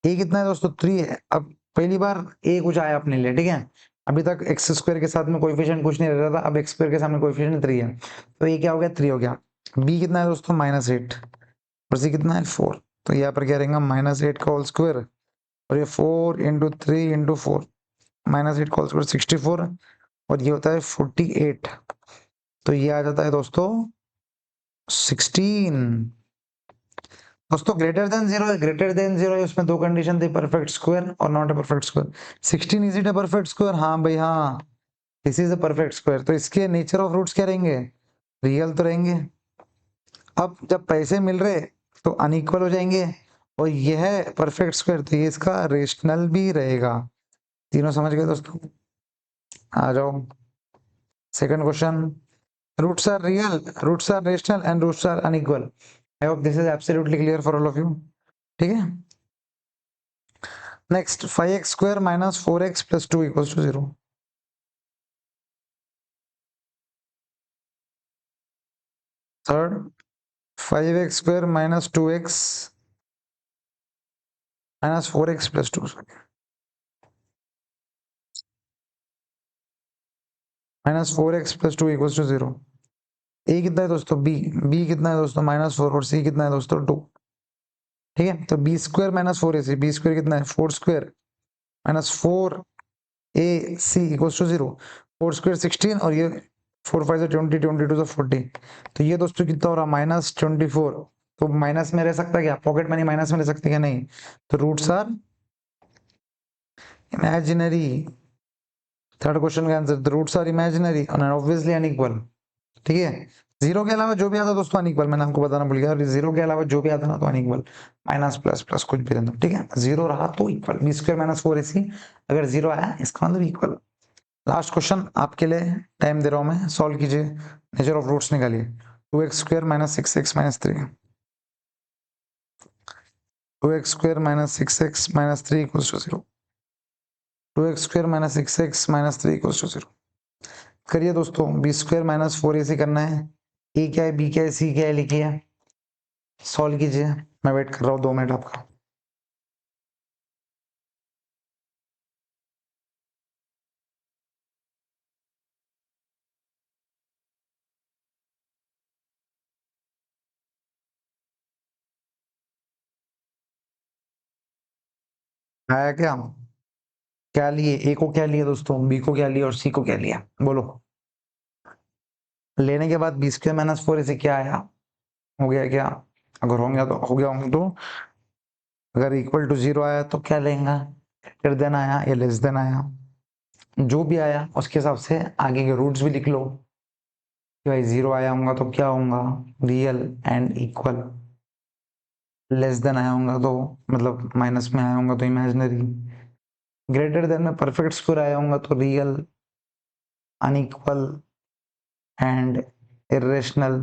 ए कितना है दोस्तों, 3 है। अब पहली बार ए कुछ आया अपने लिए, ठीक है। अभी तक एक्स स्क्वायर के साथ में कोएफिशिएंट कुछ नहीं रह रहा था, अब एक्स स्क्वायर के सामने कोएफिशिएंट 3 है, तो ये क्या हो गया, 3 हो गया। बी कितना है दोस्तों, -8 और सी कितना है, 4। तो यहाँ पर क्या रहेगा, -8 का होल स्क्वायर और ये 4 इंटू 3 इंटू 4, -8 का होल स्क्वायर 64 और ये होता है 48। तो ये आ जाता है दोस्तों 16। दोस्तों ग्रेटर देन जीरो है, ग्रेटर देन जीरो है, उसमें दो कंडीशन थी, परफेक्ट स्क्वायर और not a perfect square. 16 is it a perfect square? हाँ भाई हाँ, this is a perfect square. तो इसके नेचर ऑफ रूट्स क्या रहेंगे, रियल तो रहेंगे। अब जब पैसे मिल रहे तो अनइक्वल हो जाएंगे और यह है परफेक्ट स्क्वायर, तो ये इसका रेशनल भी रहेगा। तीनों समझ गए दोस्तों? आ जाओ second question. Roots are real, roots are rational and roots are unequal. I hope this is absolutely clear for all of you. ठीक है, next 5x square minus 4x plus 2 equals to 0। Third 5x square minus 2x minus 4x plus 2 minus 4x plus 2 equals to 0। A कितना है दोस्तों, B कितना है दोस्तों, -4 और सी कितना है दोस्तों, 2। ठीक है, तो b square minus 4ac, b square कितना है, 4 square minus 4ac equals to 0। 4 square 16 और ये 4 5 20, 22 40। तो ये दोस्तों कितना हो रहा, -24। तो माइनस में रह सकता है क्या, पॉकेट मनी माइनस में रह सकती है क्या, नहीं। तो roots are imaginary. Third question का answer, the roots are imaginary and obviously unequal. ठीक है, जीरो के अलावा जो भी आता दोस्तों अनइक्वल, मैंने आपको बताना भूल गया, जीरो के अलावा जो भी आता ना तो अनइक्वल, माइनस प्लस प्लस कुछ भी रहता। ठीक है, जीरो रहा तो equal, B square minus 4ac अगर जीरो आया इसका मतलब इक्वल। लास्ट क्वेश्चन आपके लिए टाइम दे रहा हूं मैं, सॉल्व कीजिए, नेचर ऑफ रूट्स निकालिए। 2x square minus 6x minus 3, 2x square minus 6x minus 3 equals to 0। 2x square minus 6x minus 3 equals to 0। करिए दोस्तों, बी स्क्वायर माइनस 4ac करना है, ए क्या है, बी क्या है, सी क्या है, लिखिए, सॉल्व कीजिए। मैं वेट कर रहा हूँ 2 मिनट आपका। आया क्या, क्या लिए, ए को क्या लिया दोस्तों, बी को क्या लिया और सी को क्या लिया, बोलो। लेने के बाद बी स्क्वायर माइनस 4ac क्या आया, हो गया क्या, अगर हो गया तो हो गया होंगे, तो अगर इक्वल टू 0 आया तो क्या लेंगे, ग्रेटर देन आया या लेस देन आया, जो भी आया उसके हिसाब से आगे के रूट्स भी लिख लो। कि भाई 0 आया होगा तो क्या होगा, real and equal. Less than आया होगा तो मतलब माइनस में आया होगा तो इमेजिनरी। ग्रेटर देन में परफेक्ट स्क्वायर आया होगा तो रियल, अनइक्वल एंड इरेशनल।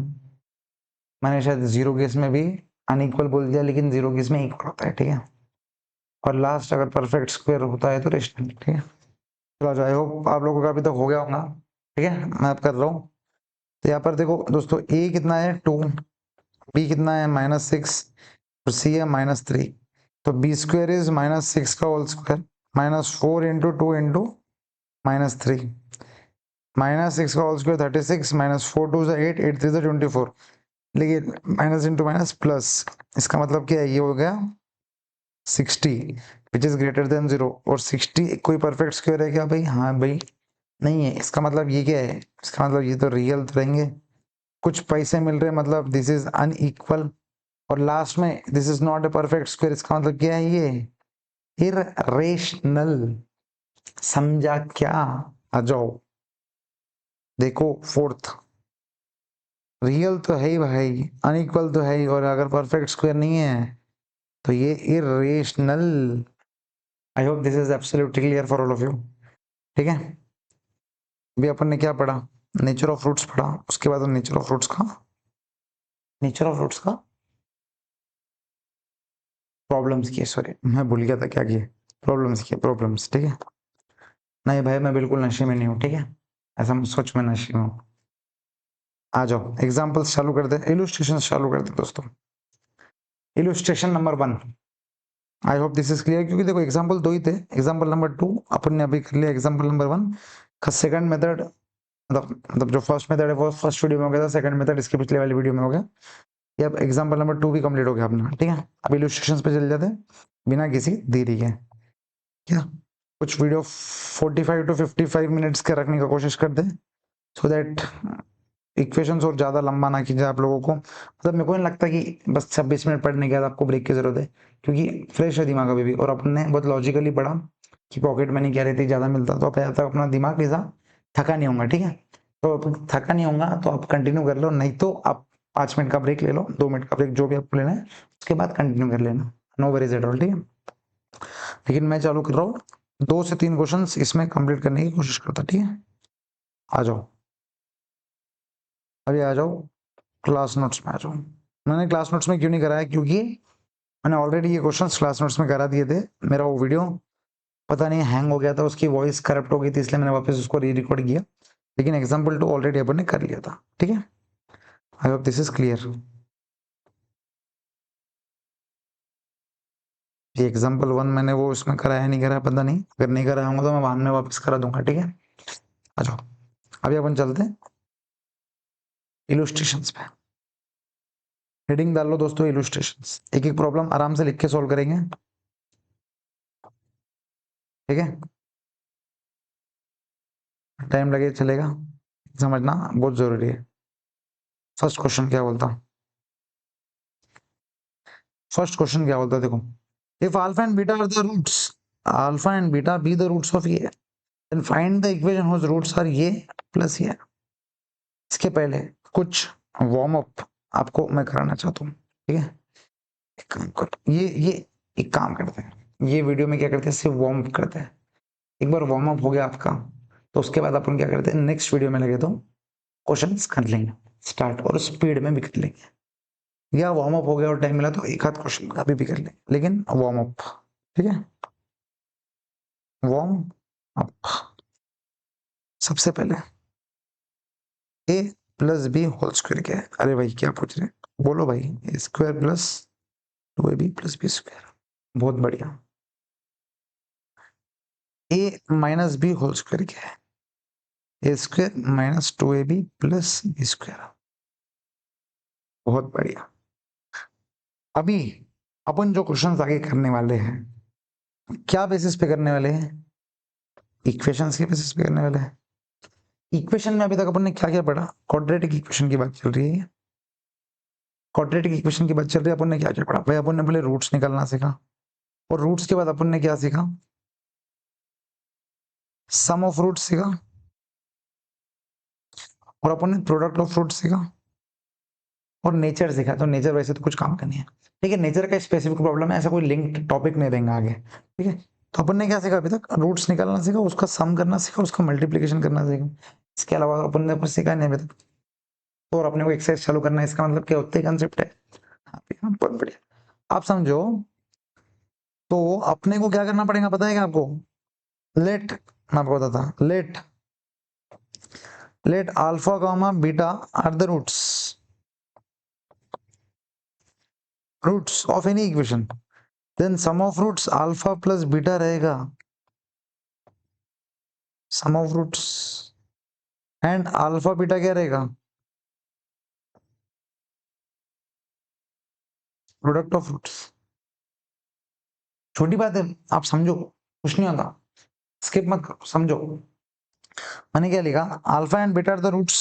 मैंने शायद जीरो केस में भी अनइक्वल बोल दिया, लेकिन जीरो केस में इक्वल होता है, ठीक है। और लास्ट अगर परफेक्ट स्क्वायर होता है तो रेशनल, ठीक है। चलो आई होप आप लोगों का अभी तक हो गया होगा, ठीक है। मैं अब कर रहा हूँ। तो यहाँ पर देखो दोस्तों, ए कितना है 2, बी कितना है -6 और सी है -3। तो बी स्क्वायर इज -6 का होल स्क्वायर, -4 इंटू 2 इंटू -3। -6 का होल स्क्वायर 36, -4 2 8, 8 3 24। लेकिन माइनस इंटू माइनस प्लस, इसका मतलब क्या है, ये हो गया 60 विच इज ग्रेटर देन 0। और 60 कोई परफेक्ट स्क्वायर है क्या भाई? हाँ भाई नहीं है। इसका मतलब ये क्या है, इसका मतलब ये तो रियल तो रहेंगे, कुछ पैसे मिल रहे, मतलब दिस इज अनइक्वल। और लास्ट में this is not a perfect square, इसका मतलब क्या है, ये इररेशनल। समझा क्या? आ जाओ देखो फोर्थ, रियल तो है ही भाई, अनइक्वल तो है ही, और अगर परफेक्ट स्क्वायर नहीं है तो ये irrational. I hope this is absolutely clear for all of you, ठीक है। अभी अपन ने क्या पढ़ा, नेचर ऑफ फ्रूट्स पढ़ा, उसके बाद नेचर ऑफ फ्रूट्स का, नेचर ऑफ फ्रूट्स का प्रॉब्लम्स किए, सॉरी मैं भूल गया था क्या किए, प्रॉब्लम्स किए, प्रॉब्लम्स, ठीक है। नहीं भाई मैं बिल्कुल नशे में नहीं हूँ, ठीक है, ऐसा मैं सच में नशे में हूँ। आ जाओ एग्जाम्पल्स चालू कर दे, इलुस्ट्रेशन चालू कर दे दोस्तों। Illustration number 1, I hope this is clear, क्योंकि देखो एग्जांपल दो ही थे। एग्जांपल नंबर 2 अपन ने अभी कर लिया, एग्जांपल नंबर 1 का सेकंड मेथड, मतलब जो फर्स्ट मेथड है वो फर्स्ट वीडियो में हो गया था, सेकंड मेथड इसके पिछले वाली वीडियो में हो गया। ये अब एग्जांपल नंबर 2 भी कंप्लीट हो गया अपना, ठीक है। अब इलस्ट्रेशंस पे चल जाते हैं बिना किसी देरी के। क्या कुछ वीडियो 45 टू 55 मिनट्स के रखने का कोशिश करते हैं, सो दैट इक्वेशंस और ज्यादा लंबा ना कीजिए आप लोगों को। मतलब मेरे को नहीं लगता कि बस 26 मिनट पढ़ने के बाद आपको ब्रेक की जरूरत है, क्योंकि फ्रेश है दिमाग अभी भी, और अपन ने बहुत लॉजिकली पढ़ा कि पॉकेट मनी क्या रहती है, ज्यादा मिलता तो अब तक अपना दिमाग ऐसा थका नहीं होगा, ठीक है। तो थका नहीं होगा तो आप कंटिन्यू कर लो, नहीं तो आप 5 मिनट का ब्रेक ले लो, 2 मिनट का ब्रेक, जो भी आपको लेना है, उसके बाद कंटिन्यू कर लेना, नो वरीज एट ऑल, ठीक है। लेकिन मैं चालू कर रहा हूँ, 2 से 3 क्वेश्चन इसमें कंप्लीट करने की कोशिश करता, ठीक है। आ जाओ अभी आ जाओ क्लास नोट्स में आ जाओ। मैंने क्लास नोट्स में क्यों नहीं कराया, क्योंकि मैंने ऑलरेडी ये क्वेश्चंस क्लास नोट्स में करा दिए थे। मेरा वो वीडियो पता नहीं हैंग हो गया था, उसकी वॉइस करप्ट हो गई थी, इसलिए मैंने वापस उसको री रिकॉर्ड किया। लेकिन एग्जाम्पल 2 ऑलरेडी अपन ने कर लिया था, ठीक है। I hope this is clear. ये एग्जाम्पल 1 मैंने वो उसमें कराया नहीं कराया पता नहीं, अगर नहीं कराया होगा तो मैं बाद में वापस करा दूंगा, ठीक है। आ जाओ अभी अपन चलते हैं इलुस्ट्रेशंस पे। हेडिंग डाल लो दोस्तों, इलुस्ट्रेशंस। एक एक प्रॉब्लम आराम से लिख के सोल्व करेंगे, ठीक है। टाइम लगे चलेगा, समझना बहुत जरूरी है। फर्स्ट क्वेश्चन क्या बोलता, फर्स्ट क्वेश्चन क्या बोलता है देखो, if alpha and beta are the roots, alpha and beta be the roots of ये, then find the equation whose roots are ये प्लस ये। इसके पहले कुछ वार्म अप आपको मैं कराना चाहता हूँ, ठीक है। एक काम कर, ये एक काम करते हैं, ये वीडियो में क्या करते हैं, सिर्फ वार्म अप करते हैं। एक बार वार्म अप हो गया आपका, तो उसके बाद अपन क्या करते हैं, नेक्स्ट वीडियो में लगे तो क्वेश्चंस कर लेंगे स्टार्ट, और स्पीड में भी कर लेंगे, या वार्म अप हो गया और टाइम मिला तो एक आध क्वेश्चन अभी भी कर लेंगे, लेकिन वार्म अप, ठीक है। वार्म अप, सबसे पहले ए प्लस बी होल स्क्वायर क्या है? अरे भाई क्या पूछ रहे हैं, बोलो भाई। A square plus 2ab plus b square, बहुत बढ़िया। A minus B whole square क्या है? A square minus 2ab plus b square, बहुत बढ़िया। अभी अपन जो क्वेश्चंस आगे करने वाले हैं, क्या बेसिस पे करने वाले हैं? इक्वेशंस के बेसिस पे करने वाले हैं। इक्वेशन में अभी तक अपन ने क्या क्या पढ़ा, क्वाड्रेटिक इक्वेशन की बात चल रही है, क्वाड्रेटिक इक्वेशन की बात चल रही है। अपन ने क्या क्या पढ़ा भाई, अपन ने पहले रूट्स निकालना सीखा, और रूट्स के बाद अपन ने क्या सीखा, सम ऑफ रूट्स सीखा, और अपन ने प्रोडक्ट ऑफ फ्रूट सीखा और नेचर सीखा। तो नेचर वैसे तो कुछ काम का नहीं है, ठीक है, नेचर का स्पेसिफिक प्रॉब्लम है, ऐसा कोई लिंक्ड टॉपिक नहीं देंगे आगे, ठीक है। तो अपन ने क्या सीखा अभी तक, रूट्स निकालना सीखा, उसका सम करना सीखा, उसका मल्टीप्लिकेशन करना सीखा। इसके अलावा अपन ने कुछ सीखा नहीं अभी तक। तो और अपने को एक्सरसाइज चालू करना है, इसका मतलब क्या होता है, कंसेप्ट है। हाँ, बहुत बढ़िया, आप समझो। तो अपने को क्या करना पड़ेगा पता है क्या आपको, लेट, मैं आपको बताता, let alpha gamma beta are the roots of any equation, then sum of roots alpha plus beta रहेगा, sum of roots and alpha beta क्या रहेगा, प्रोडक्ट ऑफ रूट्स। छोटी बात है, आप समझो, कुछ नहीं होगा, स्किप मत करो, समझो। मैंने क्या लिखा, alpha and beta are the roots,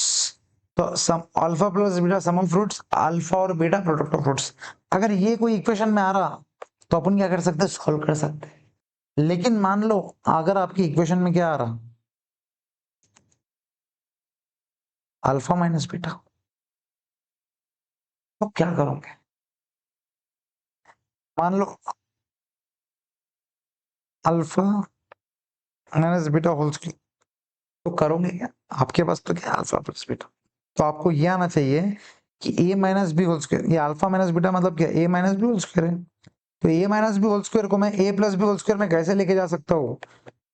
तो sum alpha plus beta sum of roots, alpha और बीटा प्रोडक्ट ऑफ रूट्स। अगर ये कोई इक्वेशन में आ रहा तो अपन क्या कर सकते हैं, सॉल्व कर सकते हैं। लेकिन मान लो अगर आपकी इक्वेशन में क्या आ रहा, अल्फा माइनस बीटा, तो क्या करोगे, मान लो alpha minus beta whole square, तो करोगे क्या, आपके पास तो क्या अल्फा प्लस बीटा, तो आपको ये आना चाहिए कि a minus B whole square, ये अल्फा माइनस बीटा मतलब क्या, a minus B whole square है। तो a minus B whole square को मैं a plus B whole square में कैसे लेके जा सकता हूँ,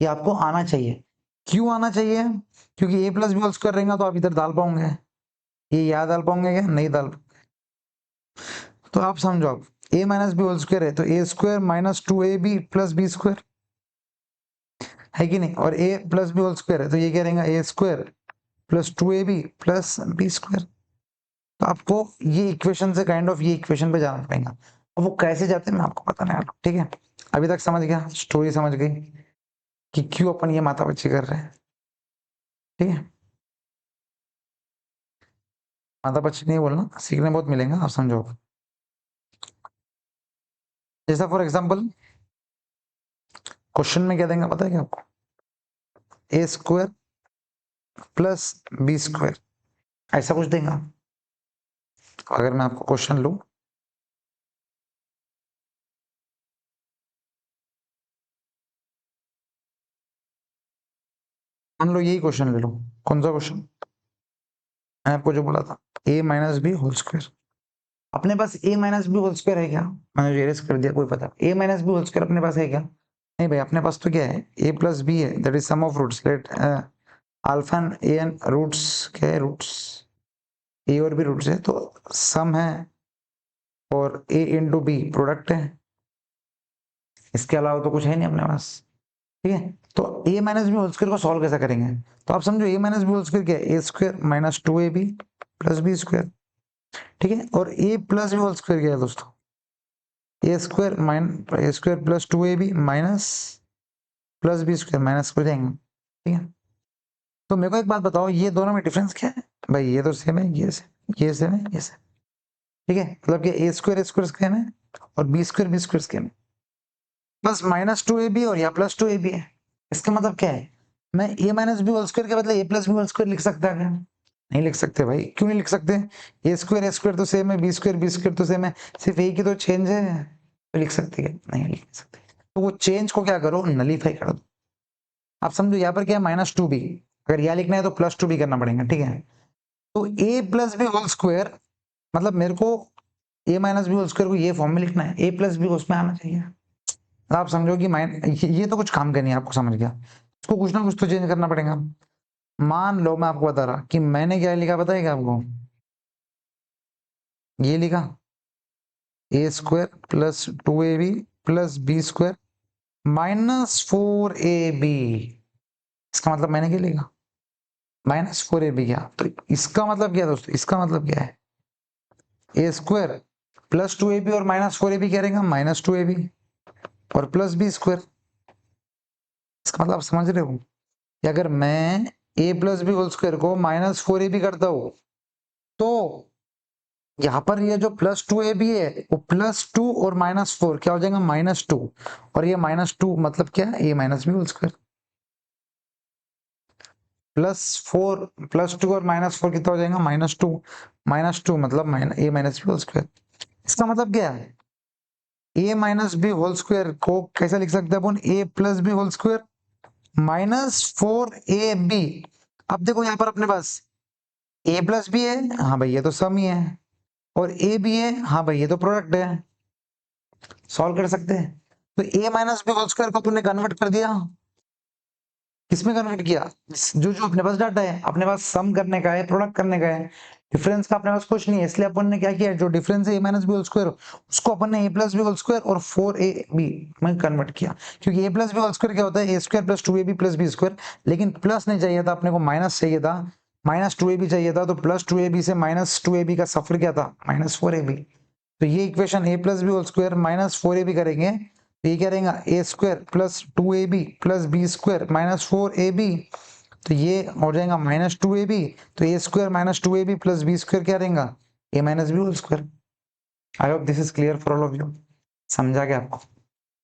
ये आपको आना चाहिए। क्यों आना चाहिए, क्योंकि a plus B whole square रहेगा तो आप इधर डाल पाओगे, ये याद डाल पाओगे क्या, नहीं डाल। तो आप समझो, आप a minus B whole square है तो a square minus 2ab plus b square है कि नहीं, और a plus B whole square है तो ये क्या रहेगा, a square plus 2ab plus b square. तो आपको ये इक्वेशन से काइंड ऑफ ये इक्वेशन पे जाना पड़ेगा। अब वो कैसे जाते हैं मैं आपको बताने वाला हूँ, ठीक है। अभी तक समझ गया, स्टोरी समझ गई कि क्यों अपन ये माथा पच्ची कर रहे हैं, ठीक है। माथा पच्ची नहीं बोलना, सीखने बहुत मिलेगा, आप समझो। जैसा फॉर एग्जाम्पल क्वेश्चन में क्या देंगे पता है क्या आपको, ए स्क्वायर प्लस बी स्क्वायर, ऐसा कुछ देगा। अगर मैं आपको क्वेश्चन लूं, मान लो यही क्वेश्चन ले लो, कौन सा क्वेश्चन, मैं आपको जो बोला था, ए माइनस बी होल स्क्वायर। अपने पास ए माइनस बी होल स्क्वायर है क्या, मैंने एरेस कर दिया, कोई पता, ए माइनस बी होल स्क्वायर अपने पास है क्या, नहीं भाई, अपने पास तो क्या है, ए प्लस बी है, that is sum of roots, let alpha and a n roots, क्या है रूट्स, ए और बी रूट्स है, तो सम है, और ए इंटू बी प्रोडक्ट है, इसके अलावा तो कुछ है नहीं अपने पास, ठीक है। तो a minus B whole square को सॉल्व कैसे करेंगे, तो आप समझो a minus B whole square क्या है, a square minus 2ab plus b square, ठीक है। और a plus B whole square क्या है दोस्तों, a square a square plus 2ab minus plus b square, minus हो जाएंगे, ठीक है। तो मेरे को एक बात बताओ, ये दोनों में डिफरेंस क्या है भाई, ये तो सेम है, ये सेम है, ये सेम, ठीक है, मतलब कि ए स्क्वायर सेम है और बी स्क्वायर सेम है, बस माइनस 2ab और या प्लस 2ab है। इसका मतलब क्या है, मैं ए माइनस बी होल स्क्वायर के बदले ए प्लस बी होल स्क्वायर लिख सकता है क्या, नहीं लिख सकते भाई, क्यों नहीं लिख सकते, ए स्क्वायर तो सेम है, बी स्क्वायर तो सेम है, सिर्फ एक ही तो चेंज है, तो लिख सकते क्या, नहीं लिख सकते। तो वो चेंज को क्या करो, नलीफाई कर दो। आप समझो यहाँ पर क्या है, माइनस 2b, अगर यह लिखना है तो प्लस 2b करना पड़ेगा, ठीक है। तो a plus B whole square मतलब मेरे को ए माइनस बी होल स्क्वायर को ये फॉर्म में लिखना है, ए प्लस बी उसमें आना चाहिए। आप समझो कि ये तो कुछ काम का नहीं है, आपको समझ गया, इसको कुछ ना कुछ तो चेंज करना पड़ेगा। मान लो मैं आपको बता रहा कि मैंने क्या लिखा बताएगा आपको, ये लिखा a square plus 2ab plus b square minus 4ab, इसका मतलब मैंने क्या लिखा, माइनस 4ab, क्या, तो इसका मतलब क्या है दोस्तों, इसका मतलब क्या है, ए स्क्वायर प्लस 2ab और माइनस 4ab क्या रहेगा, माइनस 2ab और प्लस बी स्क्वायर। इसका मतलब आप समझ रहे हो कि अगर मैं ए प्लस बी होल स्क्वायर को माइनस 4ab करता हूं, तो यहाँ पर ये जो प्लस 2ab है वो +2 और -4 क्या हो जाएगा, -2, और ये -2 मतलब क्या है, ए माइनस बी होल स्क्वायर। +4 +2 और -4 कितना हो जाएगा, -2 मतलब a minus B whole square. इसका मतलब क्या है, a minus B whole square को कैसे लिख सकते हैं अपन, a plus B whole square -4ab। अब देखो यहाँ पर अपने पास a प्लस बी है, हाँ भाई ये तो सम ही है, और a भी है, हाँ भाई ये तो प्रोडक्ट है, सॉल्व कर सकते हैं। तो a minus B whole square को तुमने कन्वर्ट कर दिया, किसमें कन्वर्ट किया, जो जो अपने पास डाटा है, अपने पास सम करने का है, प्रोडक्ट करने का है, डिफरेंस का अपने पास कुछ नहीं है, इसलिए अपन ने क्या किया, जो डिफरेंस है a minus B whole square उसको अपन ने a plus B whole square और 4ab में कन्वर्ट किया, क्योंकि a plus B whole square क्या होता है, a square plus 2ab plus b square, लेकिन प्लस नहीं चाहिए था अपने को, माइनस चाहिए था, -2ab चाहिए था, तो +2ab से -2ab का सफर क्या था, -4ab। तो ये equation a plus B whole square -4ab करेंगे, तो ये क्या रहेगा, a square plus 2ab plus b square -4ab, तो ये हो जाएगा -2ab, तो a square -2ab plus b square क्या रहेगा, a minus B whole square. I hope this is clear for all of you. समझा क्या आपको,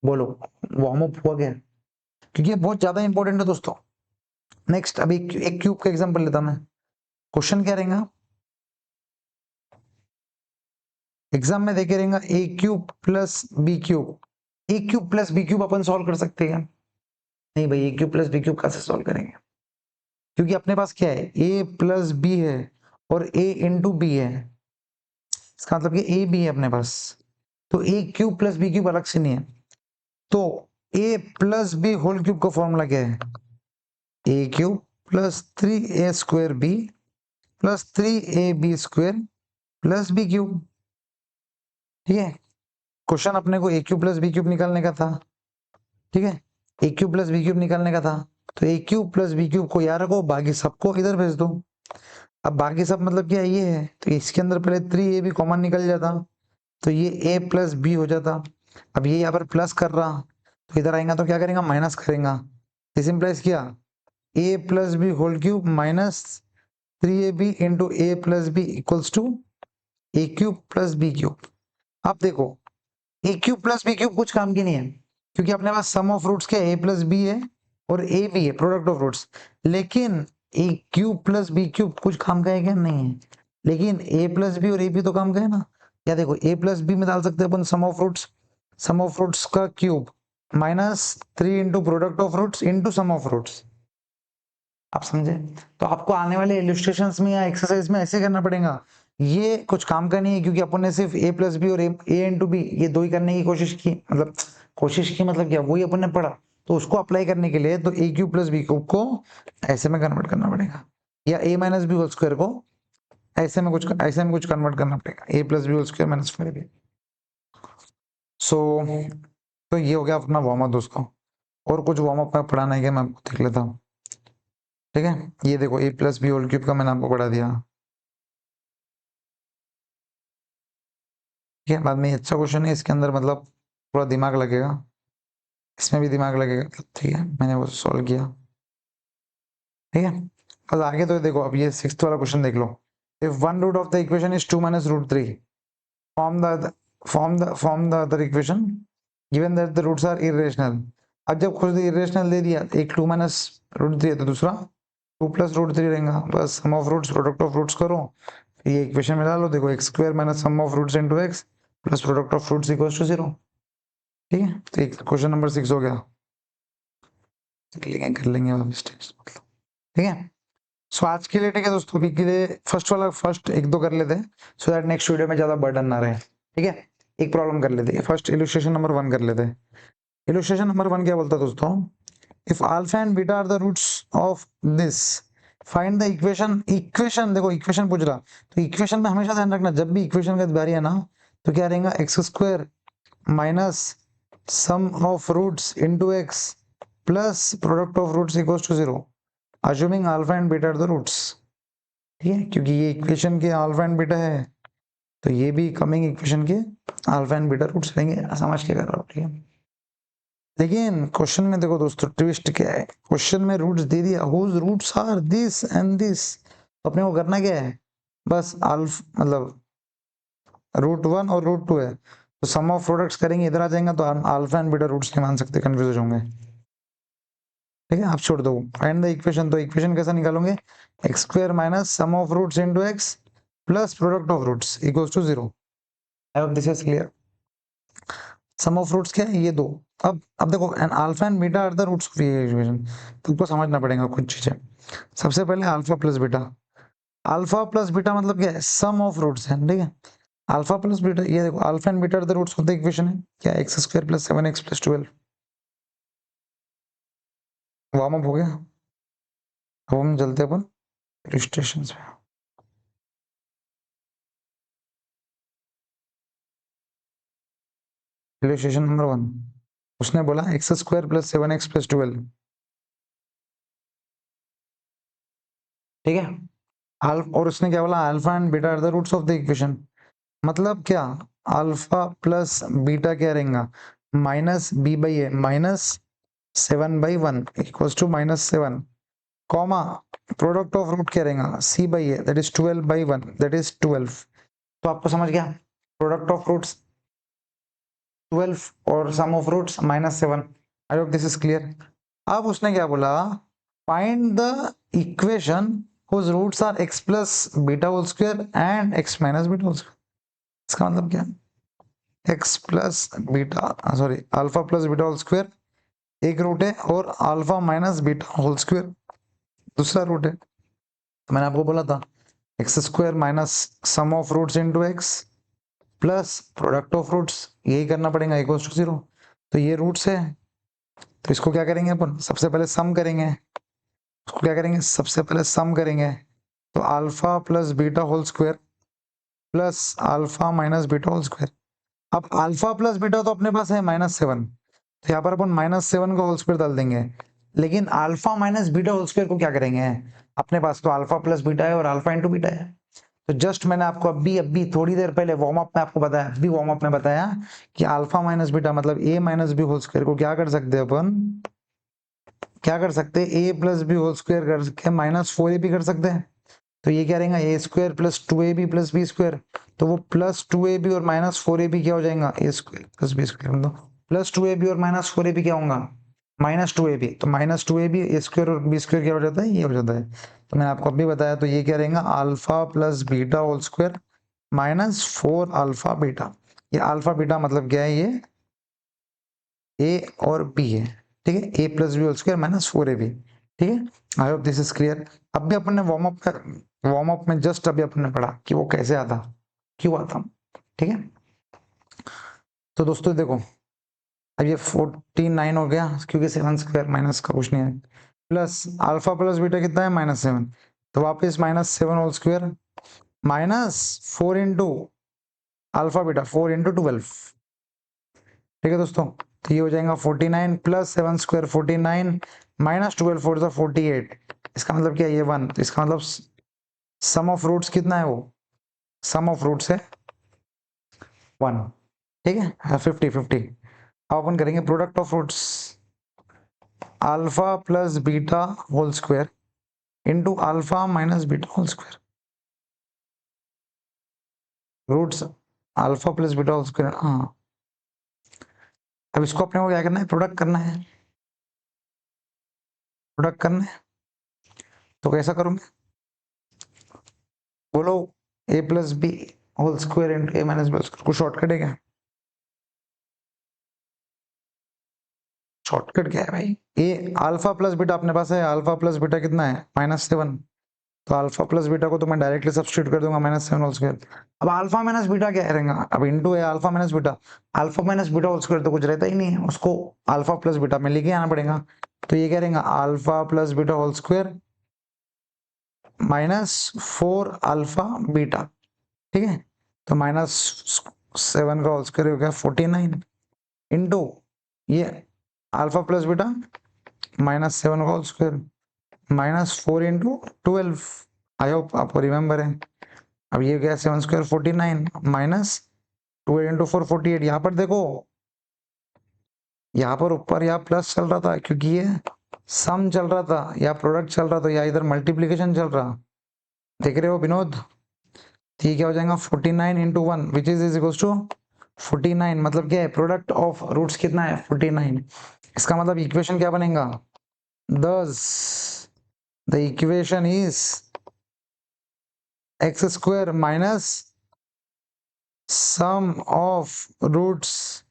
बोलो वार्म अप हुआ क्या, क्योंकि ये बहुत ज्यादा इंपॉर्टेंट है दोस्तों। नेक्स्ट अभी एक क्यूब का एग्जांपल लेता मैं, क्वेश्चन क्या रहेगा, एग्जाम में देखे रहेगा a cube plus b cube, a cube plus b cube अपन सॉल्व कर सकते हैं, नहीं भाई a cube plus b cube कैसे सॉल्व करेंगे, क्योंकि अपने पास क्या है, ए प्लस बी है और ए इंटू बी है, इसका मतलब कि ए बी है अपने पास, तो a cube plus b cube अलग से नहीं है, तो a plus B whole cube का फॉर्मूला क्या है, a cube plus 3a square b plus 3ab square plus b cube. ठीक है, क्वेश्चन अपने को a cube plus b cube निकालने का था, ठीक है, a cube plus b cube निकालने का था, तो a cube plus b cube को यार रखो, बाकी सबको इधर भेज दो। अब बाकी सब मतलब क्या ये है, तो इसके अंदर पहले 3a भी कॉमन निकल जाता, तो ये a प्लस बी हो जाता। अब ये यहाँ पर प्लस कर रहा, तो इधर आएगा तो क्या करेगा, माइनस करेगा, दिस इंप्लाइज क्या, a plus B whole cube minus 3ab into a plus b equals to a cube plus b cube. अब देखो a cube plus b cube कुछ काम की नहीं है, क्योंकि अपने पास सम ऑफ रूट्स क्या है, ए प्लस बी है और ए भी है, प्रोडक्ट ऑफ रूट्स, लेकिन ए क्यूब प्लस बी क्यूब कुछ काम का है क्या, नहीं है, लेकिन ए प्लस बी और ए बी तो काम का है ना, या देखो ए प्लस बी में डाल सकते हैं अपन सम ऑफ रूट्स का cube -3 into product of roots into sum of roots. आप समझे, तो आपको आने वाले इलस्ट्रेशंस में या एक्सरसाइज में ऐसे करना पड़ेगा, ये कुछ काम का नहीं है, क्योंकि अपन ने सिर्फ a प्लस बी और ए इंटू बी ये दो ही करने की कोशिश की, मतलब क्या, वही अपन ने पढ़ा, तो उसको अप्लाई करने के लिए तो a cube plus b cube को ऐसे में कन्वर्ट करना पड़ेगा, या a minus B whole square को ऐसे में कुछ कन्वर्ट करना पड़ेगा, a plus B whole square minus 4ab। So तो ये हो गया अपना वार्म अप दोस्तों, और कुछ वार्म अप में पढ़ाना है क्या, मैं आपको देख लेता हूँ। ठीक है, ये देखो a plus B whole cube का मैंने आपको पढ़ा दिया, ठीक है, बाद में अच्छा क्वेश्चन है, इसके अंदर मतलब थोड़ा दिमाग लगेगा, इसमें भी दिमाग लगेगा, ठीक है, मैंने वो सॉल्व किया। ठीक है, बस आगे तो देखो, अब ये 6th वाला क्वेश्चन देख लो, if one root of the equation is 2 minus root 3 form the other equation given that the roots are irrational. अब जब खुद इरेशनल दे दिया, एक 2 माइनस रूट 3 है तो दूसरा 2 प्लस रूट 3 रहेगा, बस sum of roots product of roots करो, ये इक्वेशन में डालो, देखो x square minus sum of roots into x plus product of roots equals to 0। ठीक है, तो क्वेश्चन नंबर 6 हो गया, कर लेंगे मतलब, ठीक है। सो आज के लिए ठीक है दोस्तों, अभी के लिए फर्स्ट एक दो कर लेते हैं, सो दैट नेक्स्ट वीडियो में ज्यादा बर्डन ना रहे। ठीक है, एक प्रॉब्लम कर लेते हैं, फर्स्ट इलस्ट्रेशन नंबर 1 कर लेते हैं। इलस्ट्रेशन नंबर 1 क्या बोलता है दोस्तों, if alpha and beta are the roots of this find the equation देखो इक्वेशन पूछ रहा, तो इक्वेशन में हमेशा ध्यान रखना, जब भी इक्वेशन का बारी है ना, तो क्या रहेगा, x square minus sum of roots into x plus product of roots equals to 0, assuming alpha and beta are the roots। ठीक है, क्योंकि ये इक्वेशन के अल्फा एंड बीटा है, तो ये भी कमिंग इक्वेशन के अल्फा एंड बीटा रूट्स रहेंगे, समझ के कर रहा हूँ। ठीक है, लेकिन क्वेश्चन में देखो दोस्तों ट्विस्ट क्या है, क्वेश्चन में रूट्स दे दिया, whose roots are this and this, तो अपने को करना क्या है, बस मतलब √1 और √2 है, तो सम ऑफ प्रोडक्ट्स करेंगे, इधर आ जाएगा, तो अल्फा एंड बीटा रूट्स नहीं मान सकते, कंफ्यूज होंगे। ठीक है, आप छोड़ दो फाइंड द इक्वेशन। तो इक्वेशन कैसा निकालोगे, x square minus sum of roots into x plus product of roots equals to 0। I hope this is clear. Sum of roots क्या है, ये दो। अब देखो an alpha and beta are the roots of ये equation. तुमको समझना पड़ेगा कुछ चीजें। सबसे पहले alpha plus beta, alpha plus beta मतलब क्या है, सम ऑफ रूट्स है, ठीक है। अल्फा प्लस बीटा, ये देखो alpha and beta are the roots of the equation है क्या, x square plus 7x plus 12। Warm up हो गया, अब हम चलते अपन इलस्ट्रेशन पे। इलस्ट्रेशन नंबर 1, उसने बोला x square plus 7x plus 12, ठीक है। और उसने क्या बोला, alpha and beta are the roots of the equation. मतलब क्या, अल्फा प्लस बीटा क्या रहेगा, minus b by a minus 7/1 equals to -7, comma product of root क्या रहेगा, c by a that is 12/1 that is 12। तो आपको समझ गया, प्रोडक्ट ऑफ रूट्स 12 और sum of roots -7। I hope this is clear. अब उसने क्या बोला, find the equation whose roots are x plus beta whole square and x minus beta whole square। इसका मतलब क्या, x plus beta sorry alpha plus beta whole square एक root है और alpha minus beta whole square दूसरा root है। तो मैंने आपको बोला था x square minus sum of roots into x plus product of roots, यही करना पड़ेगा इक्वल्स टू 0। तो ये रूट्स है, तो इसको क्या करेंगे अपन, सबसे पहले सम करेंगे। इसको क्या करेंगे, सबसे पहले सम करेंगे। तो alpha plus beta whole square plus alpha minus beta whole square. अब अल्फा प्लस बीटा तो अपने पास है -7, तो यहाँ पर अपन -7 का होल स्क्वायर डाल देंगे। लेकिन alpha minus beta whole square को क्या करेंगे, अपने पास तो अल्फा प्लस बीटा है और अल्फा इंटू बीटा है। तो जस्ट मैंने आपको अभी थोड़ी देर पहले वार्म अप में आपको बताया, अभी वार्म अप में बताया कि अल्फा माइनस बीटा मतलब ए माइनस बी होल स्क्वायर को क्या कर सकते हैं अपन, क्या कर सकते हैं, ए प्लस बी होल स्क्वायर कर सकते हैं, -4a भी कर सकते हैं। तो ये क्या रहेगा, a square plus 2ab plus b square. तो वो प्लस 2ab और -4ab क्या हो जाएगा, a square plus b square, मतलब प्लस 2ab और -4ab क्या होगा, -2ab। तो -2ab ए स्क्वायर और बी स्क्वायर क्या हो जाता है, ये हो जाता है। तो मैंने आपको अभी बताया, तो ये क्या रहेगा, alpha plus beta whole square -4 alpha beta. ये अल्फा बीटा मतलब क्या है, ये ए और बी है, ठीक है। A plus B whole square -4ab, ठीक है। I hope this is clear. अब भी अपन ने वार्म अप में जस्ट अभी अपन ने पढ़ा कि वो कैसे आता, क्यों आता, ठीक है। तो दोस्तों देखो, अब ये 49 हो गया क्योंकि 7 स्क्वायर माइनस का कुछ नहीं है, प्लस अल्फा प्लस बीटा कितना है -7, तो वापस -7 whole square -4 into alpha beta 4 into 12, ठीक है दोस्तों। तो ये हो जाएगा 49 प्लस 7 स्क्वायर 49 -12 4 सा 48। इसका मतलब क्या है, ये 1। तो इसका मतलब सम ऑफ रूट्स कितना है, वो सम ऑफ रूट्स है 1, ठीक है। 50 अब अपन करेंगे product of roots, alpha plus beta whole square into alpha minus beta whole square, roots alpha plus beta whole square. हाँ, अब इसको अपने को क्या करना है, प्रोडक्ट करना है, प्रोडक्ट करना है। तो कैसा करूंगे, बोलो, a plus B whole square into a minus B whole square, कुछ शॉर्टकट है क्या, शॉर्टकट क्या है भाई, ए अल्फा प्लस बीटा अपने पास है, अल्फा प्लस बीटा कितना है -7, तो अल्फा प्लस बीटा को तो मैं डायरेक्टली सब्स्टिट्यूट कर दूंगा -7 होल स्क्वायर। अब अल्फा माइनस बीटा क्या रहेगा, अब इंटू है alpha minus beta, alpha minus beta whole square तो कुछ रहता ही नहीं है, उसको अल्फा प्लस बीटा में लेके आना पड़ेगा। तो ये क्या रहेगा, alpha plus beta whole square -4 alpha beta, ठीक है। तो -7 का होल स्क्वायर हो गया 49 इंटू ये अल्फा प्लस बीटा -7 का whole square -4 into 12। I hope आपको रिमेंबर है। अब ये गया 7 स्क्वायर 49 -2 इंटू 4 48। यहाँ पर देखो, यहाँ पर ऊपर यहाँ प्लस चल रहा था क्योंकि ये सम चल रहा था या प्रोडक्ट चल रहा था या इधर मल्टीप्लीकेशन चल रहा, देख रहे हो विनोद। तो ये क्या हो जाएगा 49 into 1 which is equal to 49, मतलब क्या है, प्रोडक्ट ऑफ रूट्स कितना है 49। इसका मतलब इक्वेशन क्या बनेगा, thus the equation is x square minus sum of roots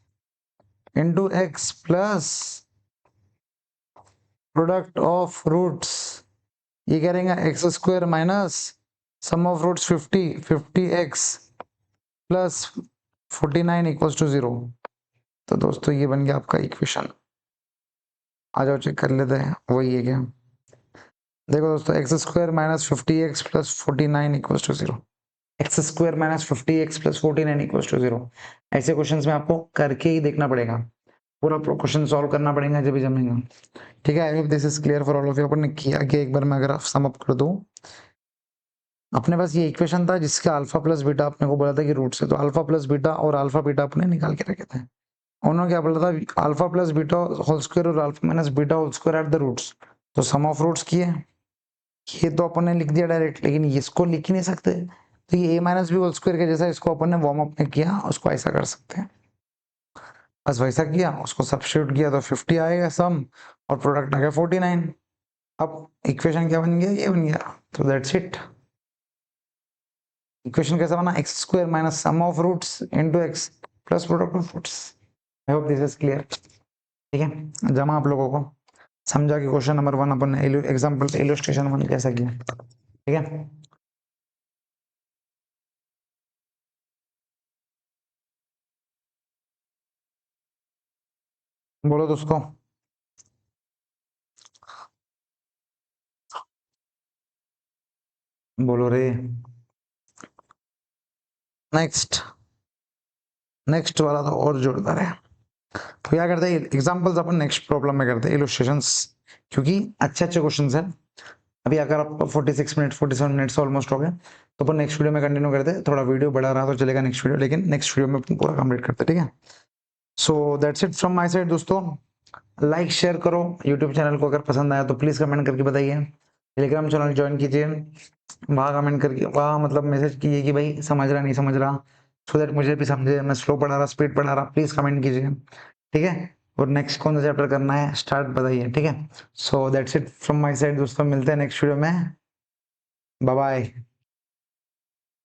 into x plus product of roots, ये कह रहेंगे x square minus sum of roots 50x plus 49 equals to 0। तो दोस्तों ये बन गया आपका इक्वेशन। आ जाओ चेक कर लेते हैं वही है क्या। देखो दोस्तों x square minus 50x plus 49 equals to 0, x square minus 50x plus 49 equals to 0। ऐसे क्वेश्चंस में आपको करके ही देखना पड़ेगा, पूरा क्वेश्चन सॉल्व करना पड़ेगा जब भी जमेगा। ठीक है, I hope this is clear for all of you. अपन ने किया कि एक बार मैं अगर सम अप कर दूं, अपने पास ये इक्वेशन था जिसका अल्फा प्लस बीटा अपने को बोला था कि रूट से, तो अल्फा प्लस बीटा और अल्फा बीटा अपने निकाल के रखे थे। उन्होंने क्या बोला था, alpha plus beta whole square और alpha minus beta whole square at the roots. तो सम ऑफ रूट्स किए, ये तो अपन ने लिख दिया डायरेक्ट, लेकिन इसको लिख ही नहीं सकते, तो ये a minus B whole square के जैसा, इसको अपन ने वार्म अप में किया, उसको ऐसा कर सकते हैं। बस वैसा किया, उसको सब्स्टिट्यूट किया तो 50 आएगा सम, और प्रोडक्ट आ गया 49। अब इक्वेशन क्या बन गया, ये बन गया। तो दैट्स इट। इक्वेशन कैसा बना, x square minus sum of roots into x plus product of roots. I hope this is clear. ठीक है, जमा आप लोगों को समझा कि क्वेश्चन नंबर 1 अपन ने एग्जांपल इलस्ट्रेशन 1 कैसा किया। ठीक है, बोलो दोस्तों। बोलो रे। नेक्स्ट, नेक्स्ट वाला तो और जोरदार है। तो क्या करते हैं, एग्जांपल्स अपन नेक्स्ट प्रॉब्लम में करते हैं, इलस्ट्रेशंस, क्योंकि अच्छे अच्छे क्वेश्चंस हैं। अभी अगर आप 46 मिनट 47 मिनट्स ऑलमोस्ट हो गए, तो अपन नेक्स्ट वीडियो में कंटिन्यू करते हैं। थोड़ा वीडियो बड़ा रहा तो चलेगा नेक्स्ट वीडियो, लेकिन नेक्स्ट वीडियो में पूरा कंप्लीट करते हैं। ठीक है, so that's it from my side दोस्तों। लाइक शेयर करो यूट्यूब चैनल को, अगर पसंद आया तो प्लीज कमेंट करके बताइए। टेलीग्राम चैनल ज्वाइन कीजिए, वहाँ कमेंट करके, वहाँ मतलब मैसेज कीजिए कि भाई समझ रहा नहीं समझ रहा, सो दैट मुझे भी समझे, मैं स्लो पढ़ा रहा स्पीड पढ़ा रहा, प्लीज कमेंट कीजिए। ठीक है, और नेक्स्ट कौन सा चैप्टर करना है स्टार्ट बताइए। ठीक है, so that's it from my side दोस्तों, मिलते हैं नेक्स्ट वीडियो में। Bye bye.